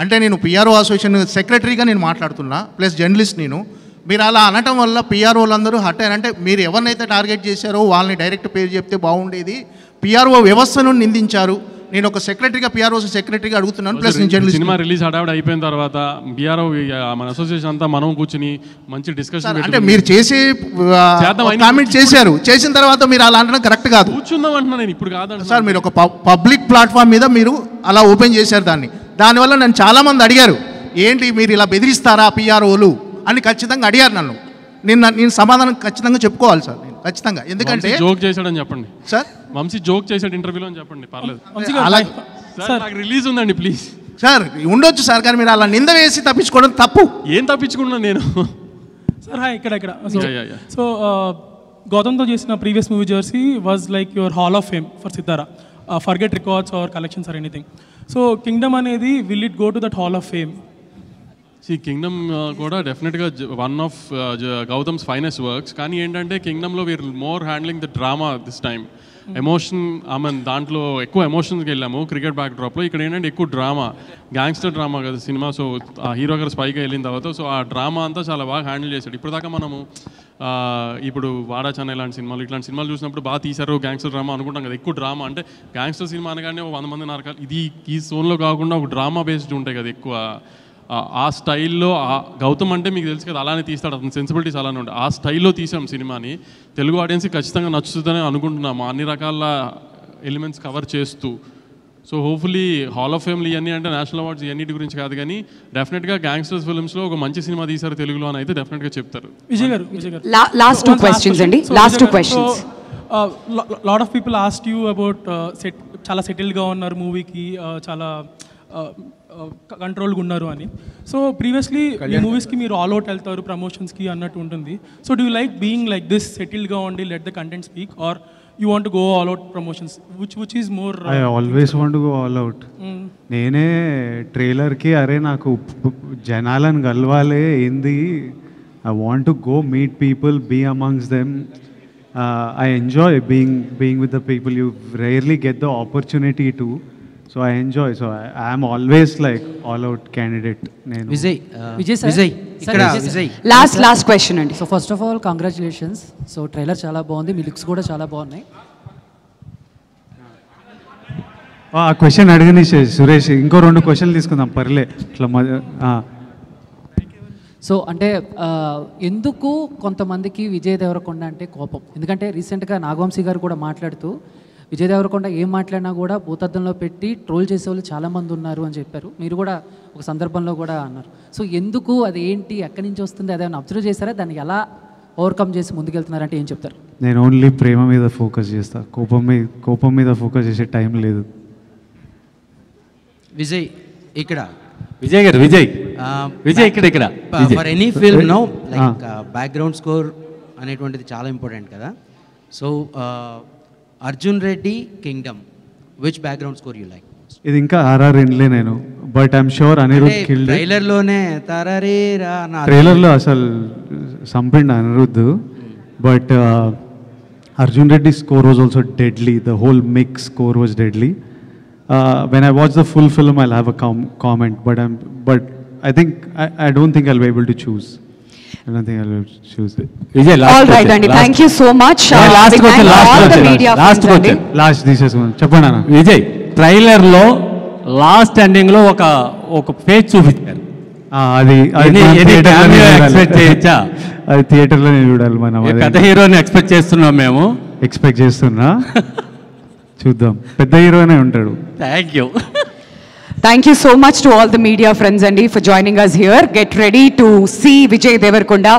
అంటే నేను పిఆర్ఓ అసోసియేషన్ సెక్రటరీగా నేను మాట్లాడుతున్నా, ప్లస్ జర్నలిస్ట్ నేను. మీరు అలా అనటం వల్ల పిఆర్ఓలు అందరూ హట్ అయ్యారు. అంటే మీరు ఎవరినైతే టార్గెట్ చేశారో వాళ్ళని డైరెక్ట్ పేరు చెప్తే బాగుండేది. పిఆర్ఓ వ్యవస్థను నిందించారు. నేను ఒక సెక్రటరీగా పిఆర్ఓ సెక్రటరీగా అడుగుతున్నాను, ప్లస్ నేను జర్నలిస్ట్. సినిమా రిలీజ్ హడావిడి అయిపోయిన తర్వాత పిఆర్ఓ మన అసోసియేషన్ అంతా మనం కూర్చుని మంచి డిస్కషన్. అంటే మీరు చేసే కామెంట్ చేశారు, చేసిన తర్వాత మీరు అలా అనడం కరెక్ట్ కాదు. కూర్చుందాం అంటున్నా నేను, ఇప్పుడు కాదండి సార్. మీరు ఒక పబ్లిక్ ప్లాట్ఫామ్ మీద మీరు అలా ఓపెన్ చేశారు దాన్ని. దానివల్ల నన్ను చాలామంది అడిగారు, ఏంటి మీరు ఇలా బెదిరిస్తారా పిఆర్ఓలు అని ఖచ్చితంగా అడిగారు నన్ను. నేను సమాధానం ఖచ్చితంగా చెప్పుకోవాలి సార్, నేను ఖచ్చితంగా. ఎందుకంటే జోక్ చేశాడని చెప్పండి సార్. వంశీ జోక్ చేశాడు ఇంటర్వ్యూలో అని చెప్పండి, పర్లేదు. సార్ నాకు రిలీజ్ ఉందండి ప్లీజ్. సార్ ఉండొచ్చు సార్, కానీ మీరు అలా నింద వేసి తప్పించుకోవడం తప్పు. ఏం తప్పించుకున్నా నేను? సార్ హాయ్, ఇక్కడ సో గౌతమ్తో చేసిన previous movie Jersey was like your hall of fame for Sithara, forget records or collections or anything. So Kingdom అనేది will it go to that hall of fame? Kingdom కూడా డెఫినెట్గా one of Gautam's finest works. కానీ ఏంటంటే కింగ్డమ్లో we're more handling the drama this time. Emotion, దాంట్లో ఎక్కువ ఎమోషన్స్కి వెళ్ళాము cricket back డ్రాప్లో. ఇక్కడ ఏంటంటే ఎక్కువ డ్రామా, గ్యాంగ్స్టర్ డ్రామా కదా సినిమా. సో ఆ హీరో గారు స్పైగా వెళ్ళిన తర్వాత సో ఆ డ్రామా అంతా చాలా బాగా హ్యాండిల్ చేశాడు. ఇప్పటిదాకా మనము ఇప్పుడు వాడా చెన్నై ఇలాంటి సినిమాలు చూసినప్పుడు బాగా తీశారు గ్యాంగ్స్టర్ డ్రామా అనుకుంటాం కదా. ఎక్కువ డ్రామా అంటే గ్యాంగ్స్టర్ సినిమా అనగానే 100 మంది నరకాలు, ఇది ఈ జోన్లో కాకుండా ఒక డ్రామా బేస్డ్ ఉంటాయి కదా ఎక్కువ. ఆ స్టైల్లో గౌతమ్ అంటే మీకు తెలుసు కదా, అలానే తీస్తాడు, అతని సెన్సిబిలిటీస్ అలానే ఉంటాయి. ఆ స్టైల్లో తీసాం సినిమాని. తెలుగు ఆడియన్స్కి ఖచ్చితంగా నచ్చుతుందని అనుకుంటున్నాము, అన్ని రకాల ఎలిమెంట్స్ కవర్ చేస్తూ. సో హోప్ఫుల్లీ హాల్ ఆఫ్ ఫేమ్లు ఇవన్నీ అంటే నేషనల్ అవార్డ్స్ ఇవన్నిటి గురించి కాదు, కానీ డెఫినెట్గా గ్యాంగ్స్టర్స్ ఫిల్మ్స్లో ఒక మంచి సినిమా తీశారు తెలుగులో అని అయితే డెఫినెట్గా చెప్తారు. విజయ్ గారు లాస్ట్ 2 questions అండి. Last 2 questions. Lot of people asked you about చాలా సెటిల్గా ఉన్నారు మూవీకి, చాలా కంట్రోల్గా ఉన్నారు అని. సో ప్రీవియస్లీ ఈ మూవీస్కి మీరు ఆల్ అవుట్ వెళ్తారు ప్రమోషన్స్కి అన్నట్టు ఉంటుంది. So do you like being like this సెటిల్గా ఉండి let the content speak, or you want go all out promotions? Which is more? I always want go all out. నేనే ట్రైలర్కి అరే నాకు జనాలను కలవాలి ఏంది, I want to go meet people, be amongst them. I enjoy being with the people. You rarely get the opportunity to. So I enjoy. So I am always like all out candidate. Vijay sir. Vijay. Last question andi. So first of all, congratulations. So trailer చాలా బాగుంది, మీ looks కూడా చాలా బాగున్నాయి. ఆ question అడిగని Suresh, ఇంకో 2 క్వశ్చన్లు తీసుకుందాం పర్లే ఇట్లా. సో అంటే ఎందుకు కొంతమందికి విజయ్ దేవరకొండ అంటే కోపం? ఎందుకంటే రీసెంట్గా నాగవంశీ గారు కూడా మాట్లాడుతూ విజయ్ దేవరకొండ ఏం మాట్లాడినా కూడా భూతద్దంలో పెట్టి ట్రోల్ చేసేవాళ్ళు చాలామంది ఉన్నారు అని చెప్పారు. మీరు కూడా ఒక సందర్భంలో కూడా అన్నారు. సో ఎందుకు, అది ఏంటి, ఎక్కడి నుంచి వస్తుంది, అదేమైనా అబ్జర్వ్ చేస్తారా? దాన్ని ఎలా ఓవర్కమ్ చేసి ముందుకెళ్తున్నారంటే ఏం చెప్తారు? నేను ఓన్లీ ప్రేమ మీద ఫోకస్ చేస్తా, కోపం మీద ఫోకస్ చేసే టైం లేదు. విజయ్ ఇక్కడ విజయ్ ఇక్కడ for any film no like background score అనేటువంటిది చాలా ఇంపార్టెంట్ కదా. So Arjun Reddy Kingdom, which background score you like? ఇది ఇంకా ఆర్ఆర్ ఇన్లే నేను, but I'm sure Anirudh killed. ట్రైలర్లోనే ట్రైలర్లో అసలు సంపిండి Anirudh, but Arjun Reddy score was also deadly. The whole mix score was deadly. When I watch the full film, I'll have a comment, but I think I don't think I'll be able to choose. I don't think I'll be able to choose it. Vijay, all right, Andy. Thank you so much. Last question. Last తీసేసుకున్నాను, చెప్పండి అన్న. విజయ్, ట్రైలర్లో last ఎండింగ్లో ఒక page చూపించారు, అది expect చేయొచ్చా? అది థియేటర్లో నేను చూడాలి. మనం పెద్ద హీరోని ఎక్స్పెక్ట్ చేస్తున్నాం, మేము ఎక్స్పెక్ట్ చేస్తున్నా. చూద్దాం, పెద్ద హీరోనే ఉంటాడు. Thank you. Thank you so much to all the media friends Andy for joining us here. Get ready to see Vijay Devarkonda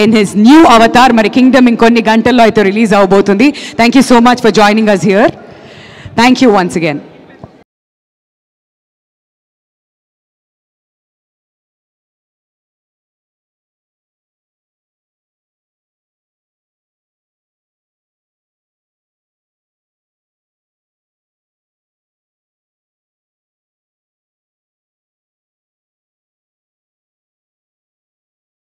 in his new avatar. Mari Kingdom inkonni gantallo aithe release avbotundi. Thank you so much for joining us here. Thank you once again.